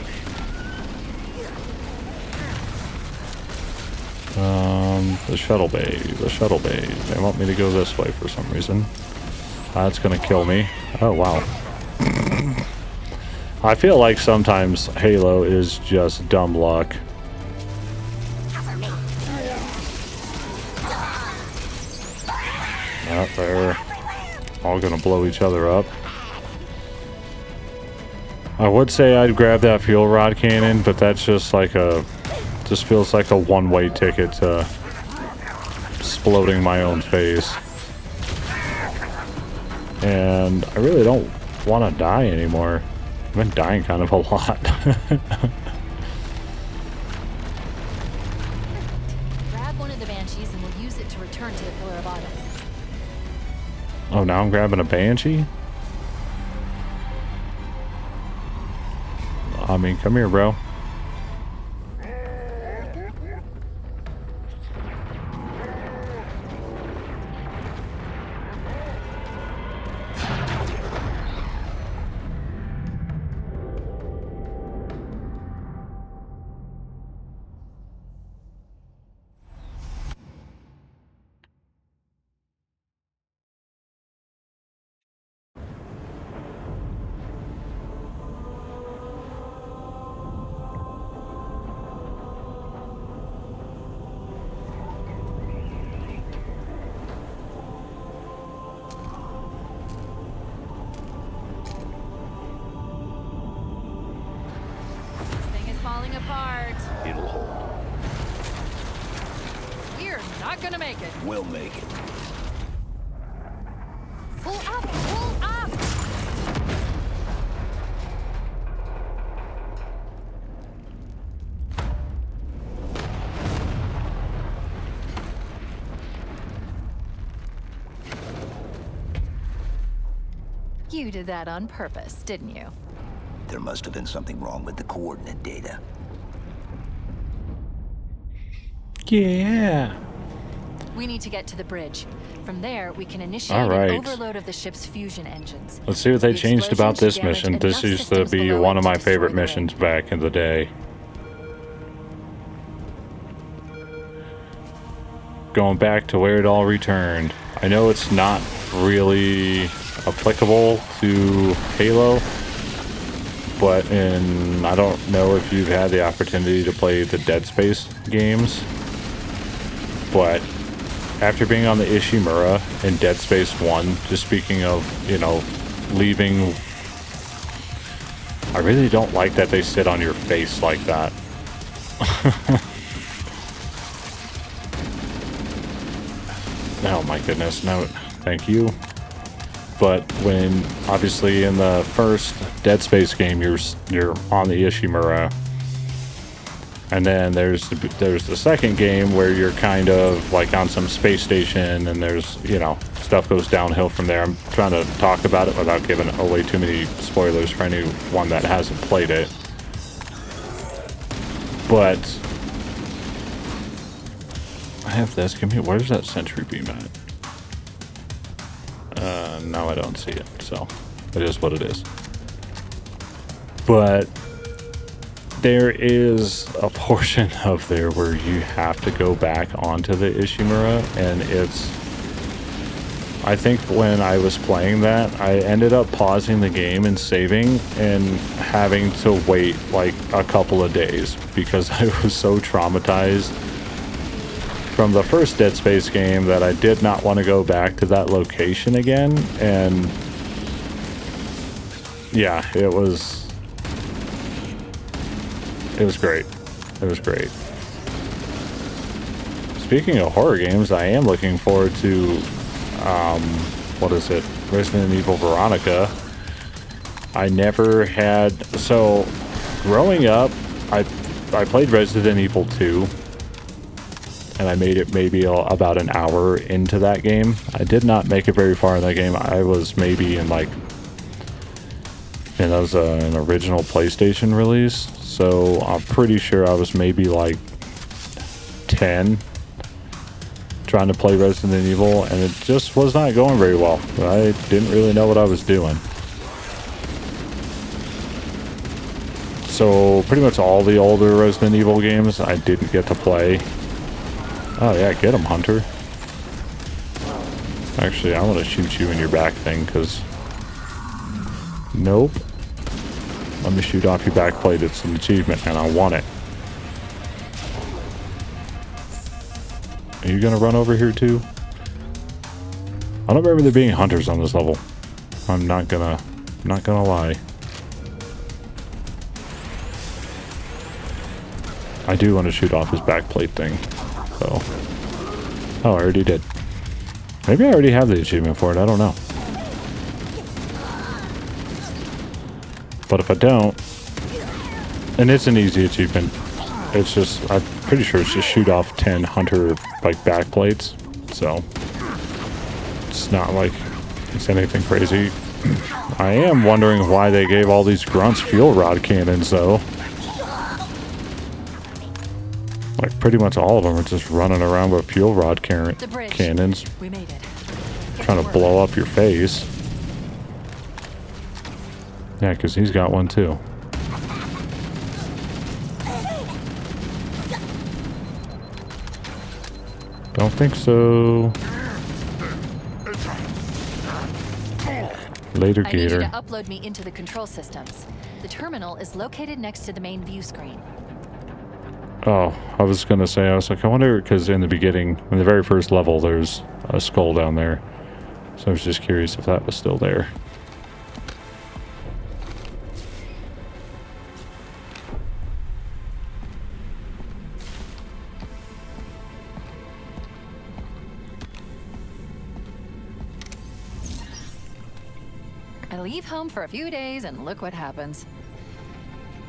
The shuttle bay. They want me to go this way for some reason. That's gonna kill me. Oh, wow. I feel like sometimes Halo is just dumb luck. They're all gonna blow each other up. I would say I'd grab that fuel rod cannon, but that's just like just feels like a one-way ticket to exploding my own face. And I really don't want to die anymore. I've been dying kind of a lot.
Grab one of the Banshees and we'll use it to return to the Pillar of Autumn.
Oh, now I'm grabbing a Banshee? I mean, come here, bro.
Falling apart.
It'll hold.
We're not gonna make it.
We'll make it.
Pull up! Pull You did that on purpose, didn't you?
There must have been something wrong with the coordinate data.
Yeah.
We need to get to the bridge. From there, we can initiate
Alright.
an overload of the ship's fusion engines.
Let's see what they
The
changed about
explosion
this
should damage
mission.
enough
This used to
systems
be
below
one
it
of
to
my
destroy
favorite
the ring.
missions back in the day. Going back to where it all returned. I know it's not really applicable to Halo, but I don't know if you've had the opportunity to play the Dead Space games, but after being on the Ishimura in Dead Space 1, just speaking of, you know, leaving, I really don't like that they sit on your face like that. Oh my goodness, no, thank you. But when, obviously in the first Dead Space game, you're on the Ishimura, and then there's the second game where you're kind of like on some space station, and there's, you know, stuff goes downhill from there. I'm trying to talk about it without giving away too many spoilers for anyone that hasn't played it. But I have this. Give me, where's that sentry beam at? No, I don't see it. So it is what it is. But there is a portion of there where you have to go back onto the Ishimura, and it's, I think when I was playing that, I ended up pausing the game and saving and having to wait like a couple of days because I was so traumatized from the first Dead Space game that I did not want to go back to that location again. And yeah, it was great. It was great. Speaking of horror games, I am looking forward to what is it? Resident Evil Veronica. I never had, so growing up, I played Resident Evil 2. And I made it maybe about an hour into that game. I did not make it very far in that game. I was maybe in like, and that was an original PlayStation release. So I'm pretty sure I was maybe like 10 trying to play Resident Evil, and it just was not going very well. I didn't really know what I was doing. So pretty much all the older Resident Evil games I didn't get to play. Oh yeah, get him, Hunter. Actually, I want to shoot you in your back thing, because... Nope. Let me shoot off your back plate. It's an achievement, and I want it. Are you going to run over here, too? I don't remember there being hunters on this level. I'm not gonna lie. I do want to shoot off his back plate thing. So. Oh, I already did. Maybe I already have the achievement for it. I don't know. But if I don't, and it's an easy achievement. It's just, I'm pretty sure it's just shoot off 10 hunter like back plates. So it's not like it's anything crazy. I am wondering why they gave all these grunts fuel rod cannons though. Like, pretty much all of them are just running around with fuel rod cannons.
We made it.
Trying to blow up your face. Yeah, because he's got one too. Don't think so. Later,
I need you
Gator.
to upload me into the control systems. The terminal is located next to the main view screen.
Oh, I was gonna say, I was like, I wonder, because in the beginning, in the very first level, there's a skull down there. So I was just curious if that was still there.
I leave home for a few days and look what happens.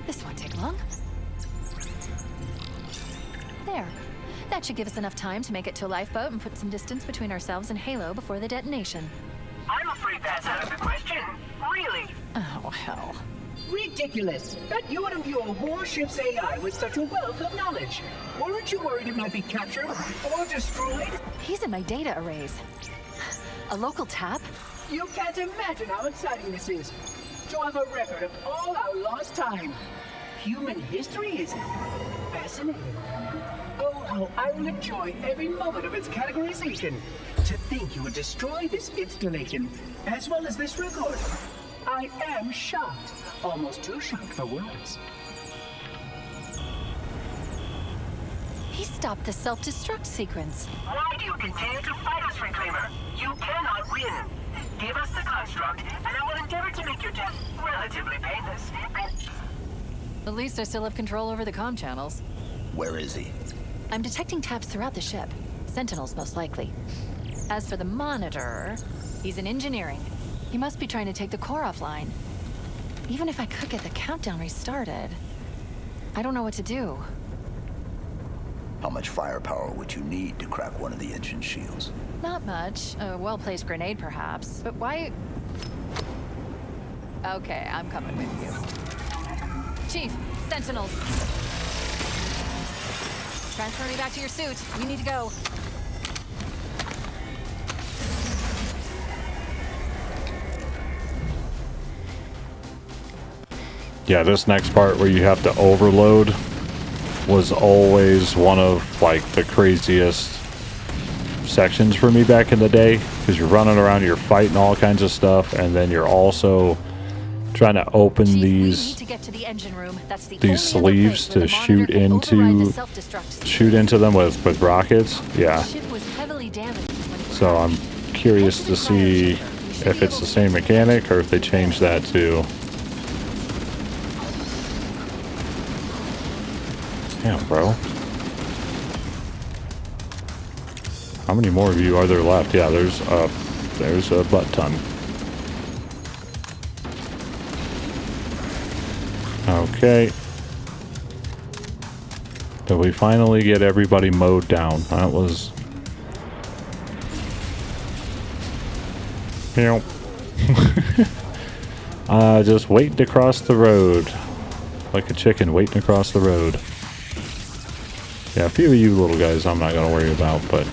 This won't take long. There. That should give us enough time to make it to a lifeboat and put some distance between ourselves and Halo before the detonation.
I'm afraid that's out of the question. Really?
Oh, hell.
Ridiculous! That you would imbue a warship's AI with such a wealth of knowledge. Weren't you worried it might be captured or destroyed?
He's in my data arrays. A local tap?
You can't imagine how exciting this is. To have a record of all our lost time. Human history is fascinating. Oh, how I will enjoy every moment of its categorization. To think you would destroy this installation, as well as this record. I am shocked. Almost too shocked for words.
He stopped the self-destruct sequence.
Why do you continue to fight us, Reclaimer? You cannot win. Give us the construct, and I will endeavor to make your death relatively painless.
At least I still have control over the comm channels.
Where is he?
I'm detecting taps throughout the ship. Sentinels, most likely. As for the monitor, he's in engineering. He must be trying to take the core offline. Even if I could get the countdown restarted, I don't know what to do.
How much firepower would you need to crack one of the engine shields?
Not much. A well-placed grenade, perhaps. But why... Okay, I'm coming with you. Chief, Sentinels. Transfer me back to your suit. You need to go.
Yeah, this next part where you have to overload was always one of, like, the craziest sections for me back in the day, because you're running around, you're fighting all kinds of stuff, and then you're also trying to open
Chief,
these
the engine room. That's the
these
only other
sleeves
place where
to
the monitor can override the self-destruct
shoot into them with rockets. Yeah.
The ship was heavily damaged when it
So I'm curious to see if it's the same mechanic or if they changed that too. Damn, bro. How many more of you are there left? Yeah, there's a butt ton. Okay. Did we finally get everybody mowed down? That was... just waiting to cross the road. Like a chicken waiting across the road. Yeah, a few of you little guys I'm not gonna worry about, but...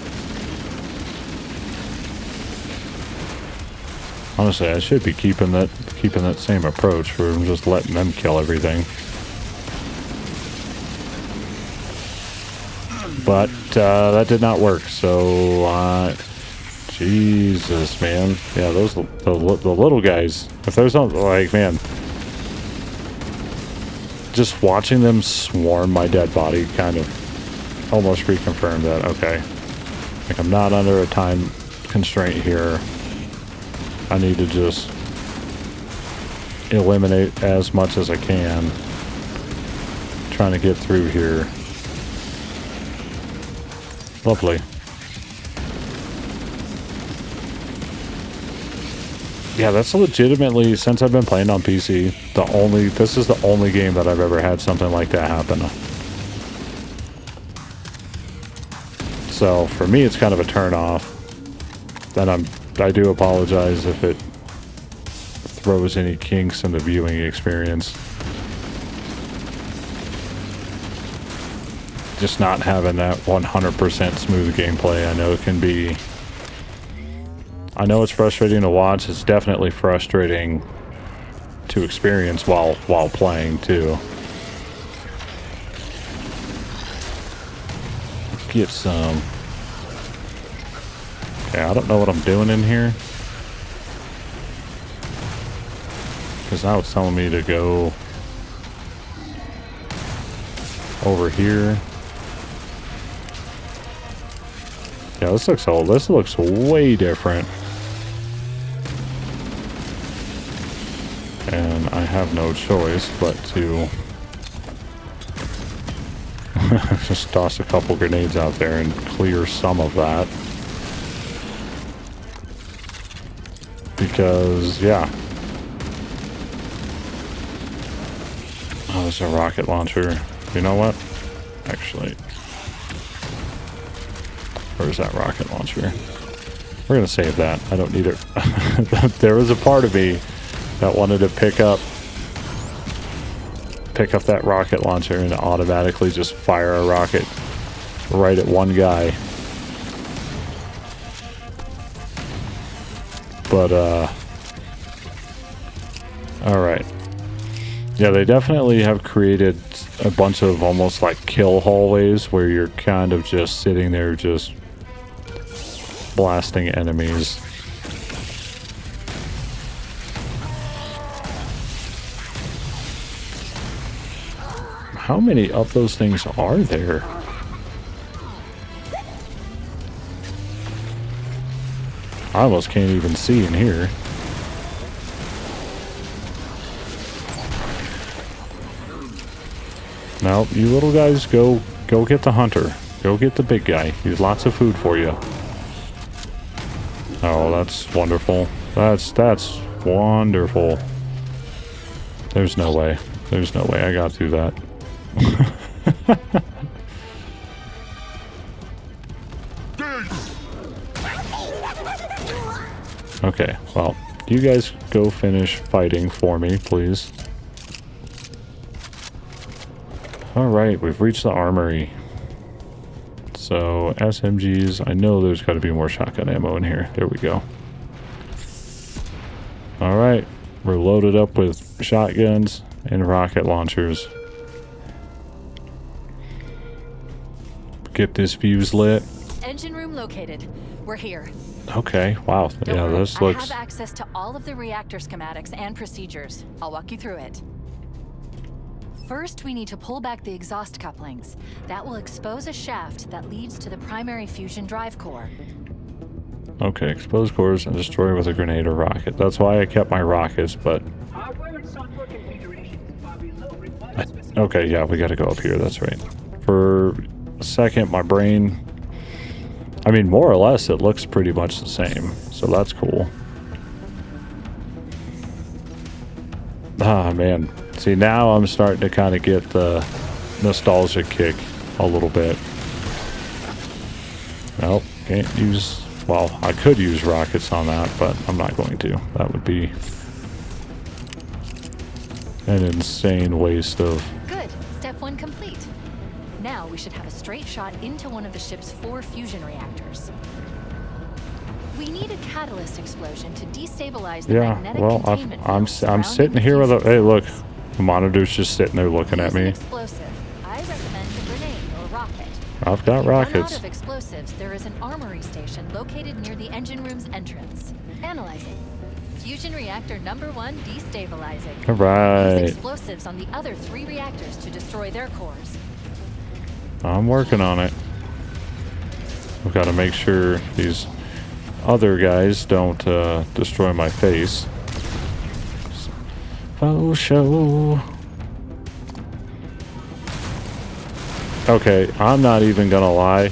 honestly, I should be keeping that same approach for just letting them kill everything. But that did not work, so Jesus, man. Yeah, the little guys. If there's something like, man, just watching them swarm my dead body kind of almost reconfirmed that, okay, like I'm not under a time constraint here. I need to just eliminate as much as I can. Trying to get through here. Lovely. Yeah, that's legitimately, since I've been playing on PC, this is the only game that I've ever had something like that happen. So for me, it's kind of a turn off. Then I do apologize if it throws any kinks in the viewing experience. Just not having that 100% smooth gameplay. I know it can be... I know it's frustrating to watch. It's definitely frustrating to experience while playing too. Get some... Okay, I don't know what I'm doing in here. Because now it's telling me to go over here. Yeah, this looks way different. And I have no choice but to just toss a couple grenades out there and clear some of that. Because, yeah. Oh, there's a rocket launcher. You know what? Actually, where's that rocket launcher? We're gonna save that. I don't need it. There was a part of me that wanted to pick up that rocket launcher and automatically just fire a rocket right at one guy. But alright. Yeah, they definitely have created a bunch of almost like kill hallways where you're kind of just sitting there just blasting enemies. How many of those things are there? I almost can't even see in here. Now, you little guys, go get the hunter. Go get the big guy. He's lots of food for you. Oh, that's wonderful. That's wonderful. There's no way. There's no way I got through that. Okay, well, you guys go finish fighting for me, please. Alright, we've reached the armory. So, SMGs, I know there's got to be more shotgun ammo in here. There we go. Alright, we're loaded up with shotguns and rocket launchers. Get this fuse lit.
Engine room located. We're here.
Okay, wow.
Don't
Yeah,
worry,
this
I
looks...
have access to all of the reactor schematics and procedures. I'll walk you through it. First, we need to pull back the exhaust couplings. That will expose a shaft that leads to the primary fusion drive core.
Okay, expose cores and destroy with a grenade or rocket. That's why I kept my rockets, but...
Hardware and software configurations are below required specifications.
Okay, yeah, we gotta go up here, that's right. For a second, my brain... I mean, more or less, it looks pretty much the same, so that's cool. Ah, man. See, now I'm starting to kind of get the nostalgia kick a little bit. Nope, can't use... Well, I could use rockets on that, but I'm not going to. That would be an insane waste of...
Good. Step 1 complete. Now we should have a straight shot into one of the ship's 4 fusion reactors. We need a catalyst explosion to destabilize the magnetic containment
I'm
field
sitting here with a... Hey, look. The monitor's just sitting there looking at
Use an
me.
explosive. I recommend a grenade or rocket.
I've got
If you run out
rockets.
of explosives, there is an armory station located near the engine room's entrance. Analyzing. Fusion reactor number 1 destabilizing.
All right.
Use explosives on the other 3 reactors to destroy their cores.
I'm working on it. I've got to make sure these other guys don't destroy my face. Oh, show. Okay, I'm not even gonna lie.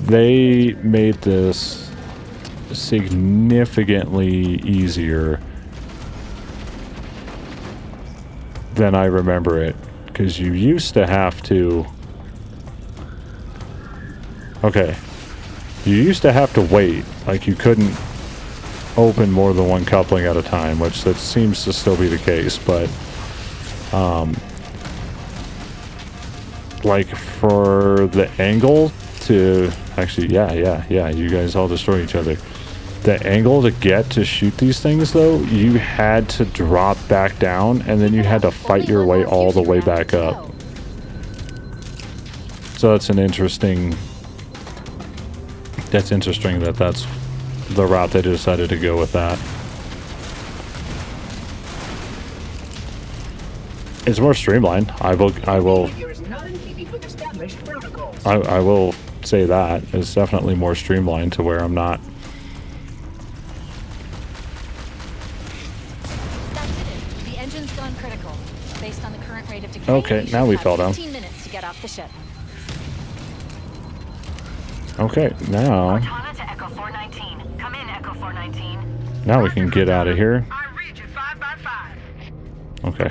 They made this significantly easier than I remember it, because you used to have to... Okay. You used to have to wait. Like, you couldn't open more than one coupling at a time, which that seems to still be the case, but... like, for the angle to... Actually, yeah, you guys all destroy each other. The angle to get to shoot these things, though, you had to drop back down, and then you had to fight your way all the way back up. So that's an interesting... That's interesting that that's the route they decided to go with that. It's more streamlined. I will say that. It's definitely more streamlined to where I'm not...
The engine's gone critical. Based on the current rate of decay,
Okay, now we fell down.
15 minutes to get off the ship.
Okay, now...
Cortana to Echo 419. Come in, Echo 419.
Now we can get out of here.
I read you 5 by 5.
Okay.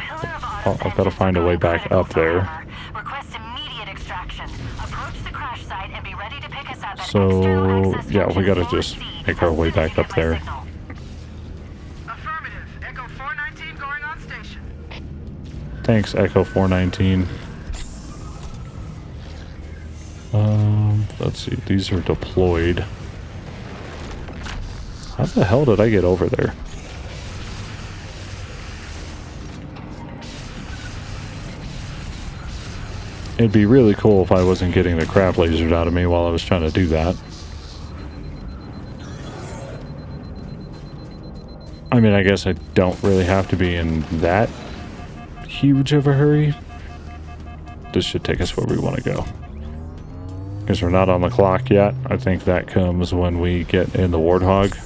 I've got to find a way back up there.
Request immediate extraction. Approach the crash site and be ready to pick Pick us up at
So,
external access
yeah, we
junction
gotta
4C
just make our way back up there.
signal.
Affirmative. Echo 419 going on station.
Thanks, Echo 419. Let's see. These are deployed. How the hell did I get over there? It'd be really cool if I wasn't getting the crap lasered out of me while I was trying to do that. I mean, I guess I don't really have to be in that huge of a hurry. This should take us where we want to go. Because we're not on the clock yet. I think that comes when we get in the Warthog.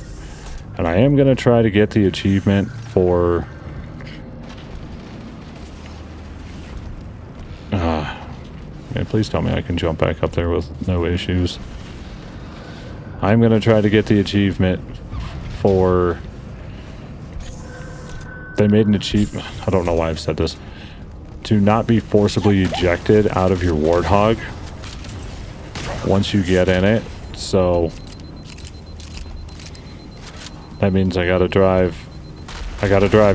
And I am going to try to get the achievement for... man, please tell me I can jump back up there with no issues. I'm going to try to get the achievement for... They made an achievement... I don't know why I've said this. To not be forcibly ejected out of your Warthog once you get in it. So... that means I gotta drive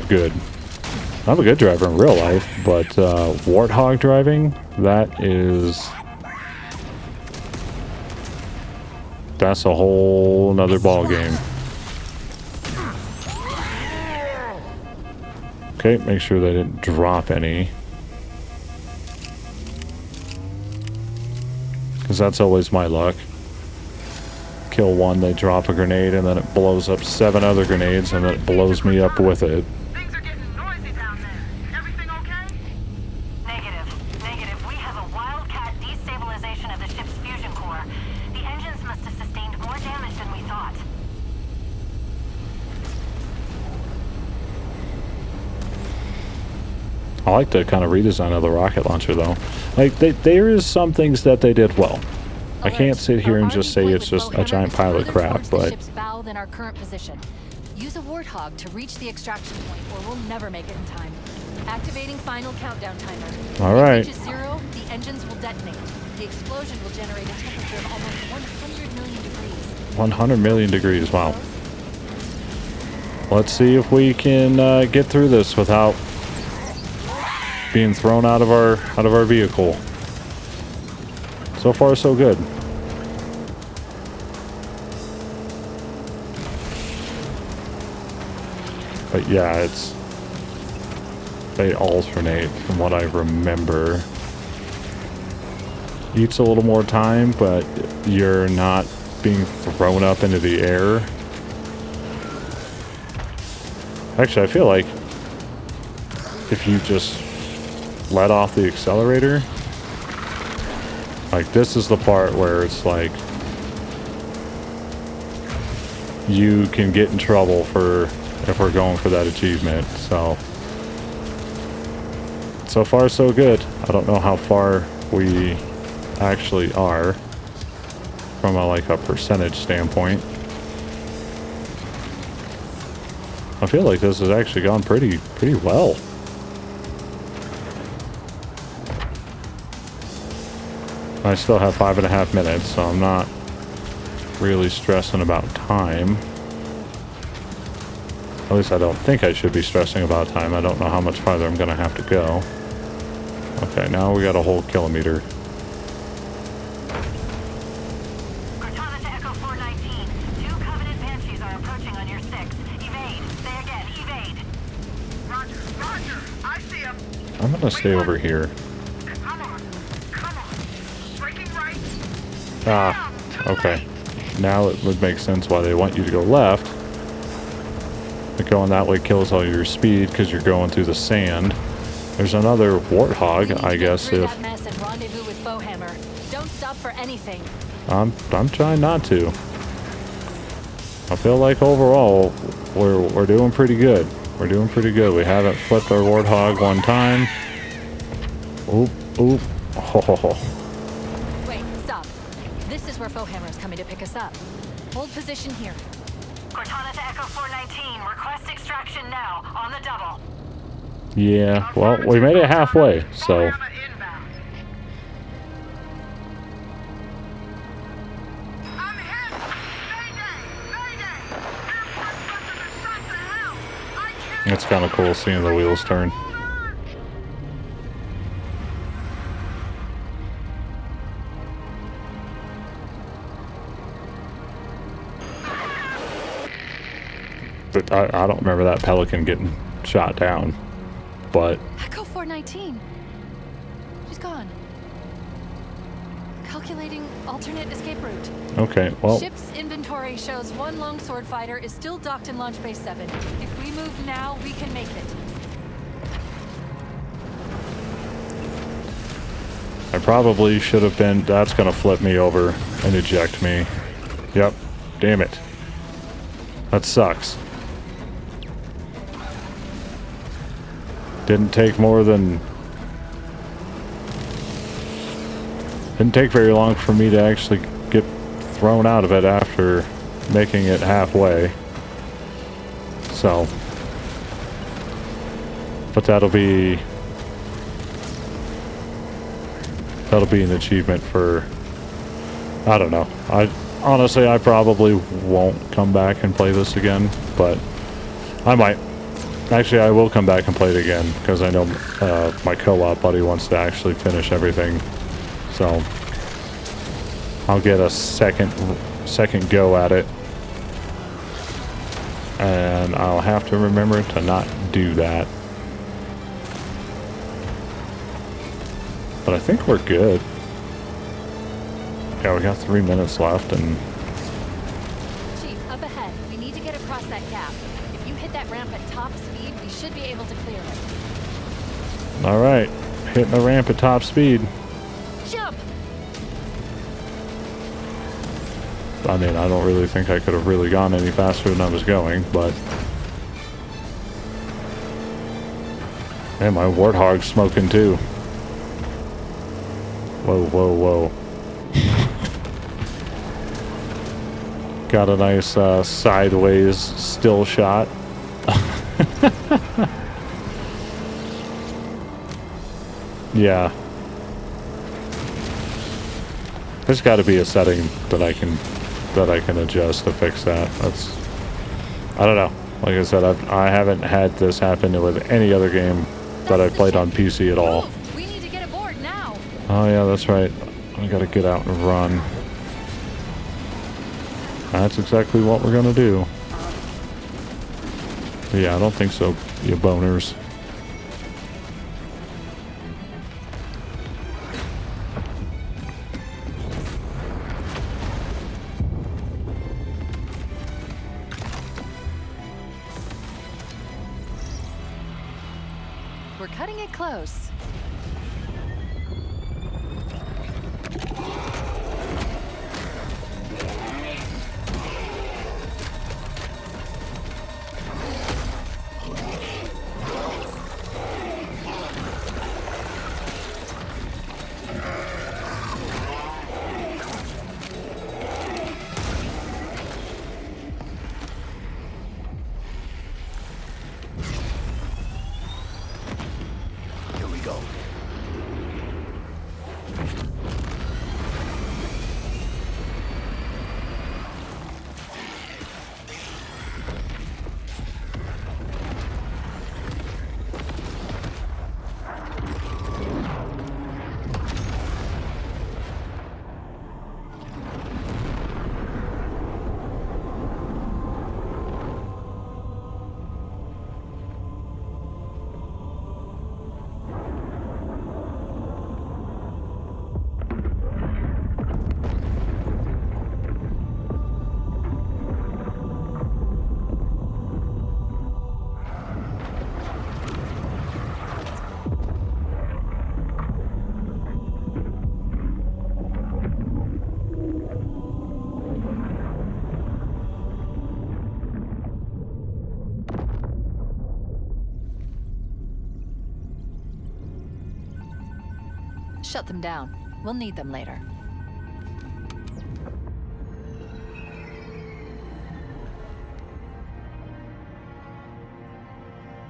good. I'm a good driver in real life, but Warthog driving, that's a whole nother ball game. Okay, make sure they didn't drop any. Because that's always my luck. Kill one, they drop a grenade, and then it blows up 7 other grenades, and then it blows me up with it.
Things are getting noisy down there. Everything okay?
Negative. We have a wildcat destabilization of the ship's fusion core. The engines must have sustained more damage than we thought.
I like the kind of redesign of the rocket launcher, though. Like, there is some things that they did well. I can't sit here and just say it's just a giant pile of crap, but...
Ship's bow than our current position. Use a Warthog to reach the extraction point, or we'll never make it in time. Activating final countdown timer.
All
When it
right.
reaches 0, the engines will detonate. The explosion will generate a temperature of almost 100 million degrees.
100 million degrees, wow. Let's see if we can get through this without being thrown out of our vehicle. So far, so good. But yeah, they alternate from what I remember. Eats a little more time, but you're not being thrown up into the air. Actually, I feel like if you just let off the accelerator, like this is the part where it's like you can get in trouble for if we're going for that achievement. So far so good. I don't know how far we actually are from a percentage standpoint. I feel like this has actually gone pretty well. I still have 5.5 minutes, so I'm not really stressing about time. At least I don't think I should be stressing about time. I don't know how much farther I'm going to have to go. Okay, now we got a whole kilometer.
Cortana to Echo 419. 2 Covenant Banshees are approaching on your 6. Evade. Say again, evade.
Roger. I see him.
I'm going to stay over here.
Come on. Breaking right.
Ah, okay. Now it would make sense why they want you to go left. But going that way kills all your speed because you're going through the sand. There's another Warthog, I guess, if...
that mess and rendezvous with Foehammer. Don't stop for anything.
I'm trying not to. I feel like overall, we're doing pretty good. We're doing pretty good. We haven't flipped our Warthog one time. Oop. Ho, ho, ho.
Wait, stop. This is where Foehammer is coming to pick us up. Hold position here.
Cortana to Echo 419. Request extraction now. On the double.
Yeah, well, we made it halfway, so... It's kind of cool seeing the wheels turn. But I don't remember that Pelican getting shot down, but...
Echo 419. She's gone. Calculating alternate escape route.
Okay, well...
Ship's inventory shows one longsword fighter is still docked in Launch Base 7. If we move now, we can make it.
I probably should have been... That's gonna flip me over and eject me. Yep. Damn it. That sucks. Didn't take more than... Didn't take very long for me to actually get thrown out of it after making it halfway. So... But that'll be an achievement for... I don't know. Honestly, I probably won't come back and play this again, but I might. Actually, I will come back and play it again, because I know my co-op buddy wants to actually finish everything. So, I'll get a second go at it. And I'll have to remember to not do that. But I think we're good. Yeah, we got 3 minutes left, and...
Chief, up ahead. We need to get across that gap. If you hit that ramp at top speed, we should be able to clear it.
Alright, hitting the ramp at top speed.
Jump!
I mean, I don't really think I could have really gone any faster than I was going, but... Man, my Warthog's smoking too. Whoa, whoa, whoa. Got a nice sideways still shot. Yeah. There's got to be a setting that I can adjust to fix that. That's... I don't know. Like I said, I haven't had this happen with any other game that I've played on PC at all.
We need to get aboard now.
Oh yeah, that's right. I gotta get out and run. That's exactly what we're gonna do. But yeah, I don't think so, you boners.
We're cutting it close. Shut them down. We'll need them later.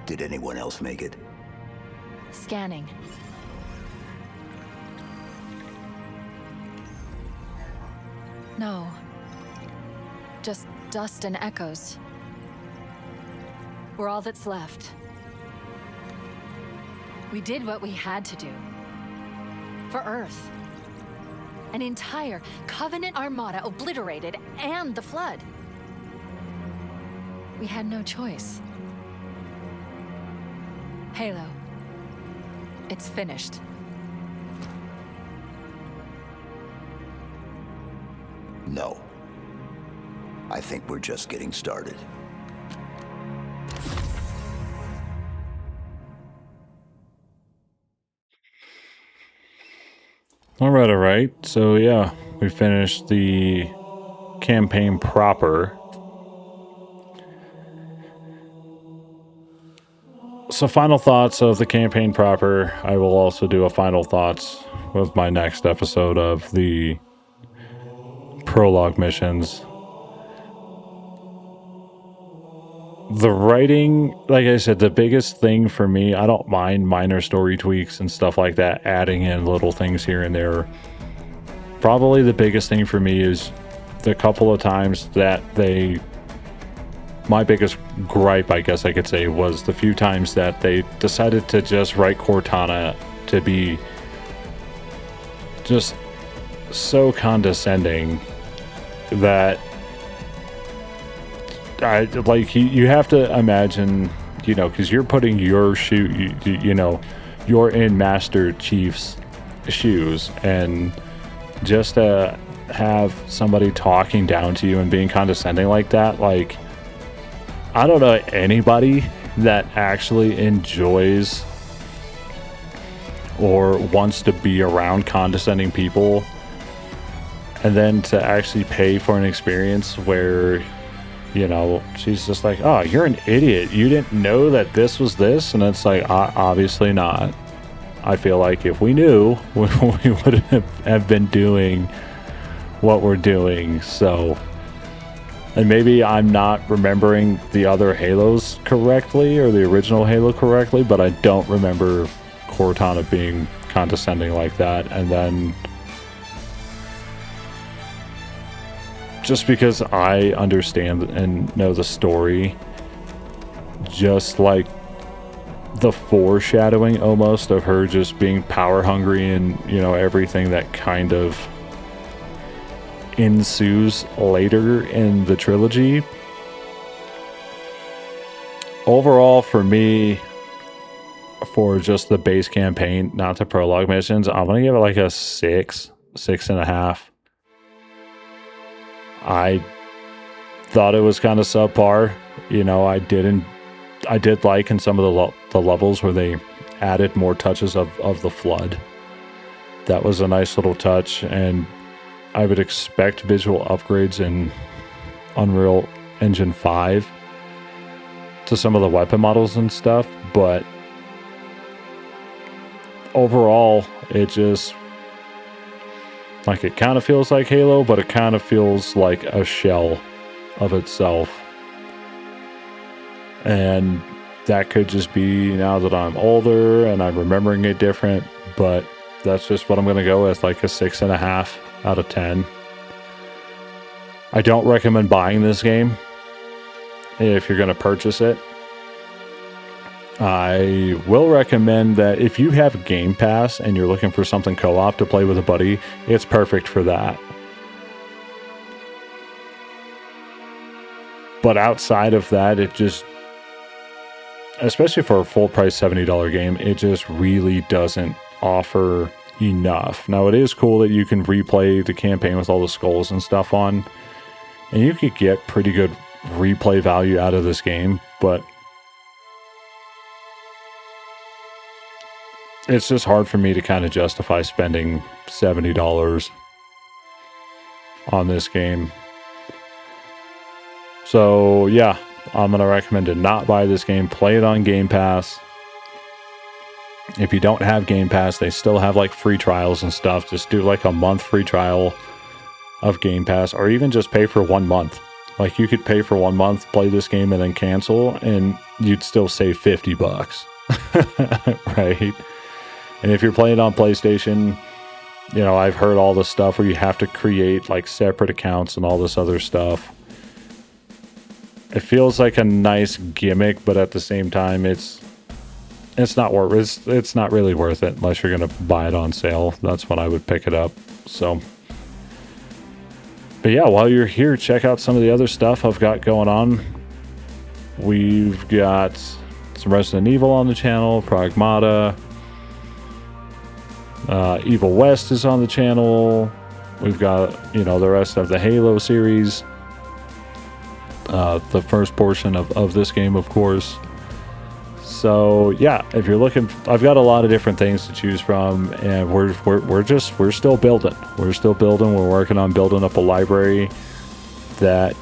Did anyone else make it?
Scanning. No. Just dust and echoes. We're all that's left. We did what we had to do. For Earth. An entire Covenant armada obliterated, and the Flood. We had no choice. Halo. It's finished.
No. I think we're just getting started.
All right. So yeah, we finished the campaign proper. So final thoughts of the campaign proper. I will also do a final thoughts with my next episode of the prologue missions. The writing, like I said, the biggest thing for me, I don't mind minor story tweaks and stuff like that, adding in little things here and there. Probably the biggest thing for me is the couple of times that my biggest gripe, I guess I could say, was the few times that they decided to just write Cortana to be just so condescending that you have to imagine, because you're putting your you're in Master Chief's shoes, and just to have somebody talking down to you and being condescending like that, like, I don't know anybody that actually enjoys or wants to be around condescending people, and then to actually pay for an experience where, she's just like, oh, you're an idiot. You didn't know that this was this? And it's like, obviously not. I feel like if we knew, we would have been doing what we're doing. So, and maybe I'm not remembering the other Halos correctly, or the original Halo correctly, but I don't remember Cortana being condescending like that. And then, just because I understand and know the story, just like the foreshadowing almost of her just being power hungry and, everything that kind of ensues later in the trilogy. Overall, for me, for just the base campaign, not the prologue missions, I'm gonna give it like a 6.5. I thought it was kind of subpar. I did like in some of the levels where they added more touches of the Flood. That was a nice little touch, and I would expect visual upgrades in Unreal Engine 5 to some of the weapon models and stuff, but overall, it just, like, it kind of feels like Halo, but it kind of feels like a shell of itself. And that could just be now that I'm older and I'm remembering it different, but that's just what I'm going to go with, like a 6.5 out of 10. I don't recommend buying this game if you're going to purchase it. I will recommend that if you have Game Pass and you're looking for something co-op to play with a buddy, it's perfect for that. But outside of that, it just, especially for a full price $70 game, it just really doesn't offer enough. Now, it is cool that you can replay the campaign with all the skulls and stuff on, and you could get pretty good replay value out of this game, but it's just hard for me to kind of justify spending $70 on this game. So yeah, I'm going to recommend to not buy this game. Play it on Game Pass. If you don't have Game Pass, they still have like free trials and stuff. Just do like a month free trial of Game Pass, or even just pay for 1 month. Like, you could pay for 1 month, play this game, and then cancel, and you'd still save $50. Right? And if you're playing on PlayStation, I've heard all the stuff where you have to create like separate accounts and all this other stuff. it feels like a nice gimmick, but at the same time, it's not worth it's not really worth it unless you're gonna buy it on sale. That's when I would pick it up. So, but yeah, while you're here, check out some of the other stuff I've got going on. We've got some Resident Evil on the channel, Pragmata, Evil West is on the channel. We've got, you know, the rest of the Halo series, the first portion of this game, of course. So yeah, if you're looking, I've got a lot of different things to choose from, and we're still building. We're working on building up a library that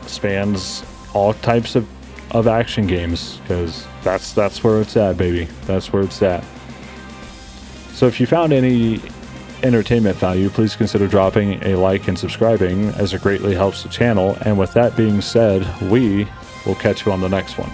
spans all types of action games, because that's where it's at, baby. That's where it's at. So if you found any entertainment value, please consider dropping a like and subscribing, as it greatly helps the channel. And with that being said, we will catch you on the next one.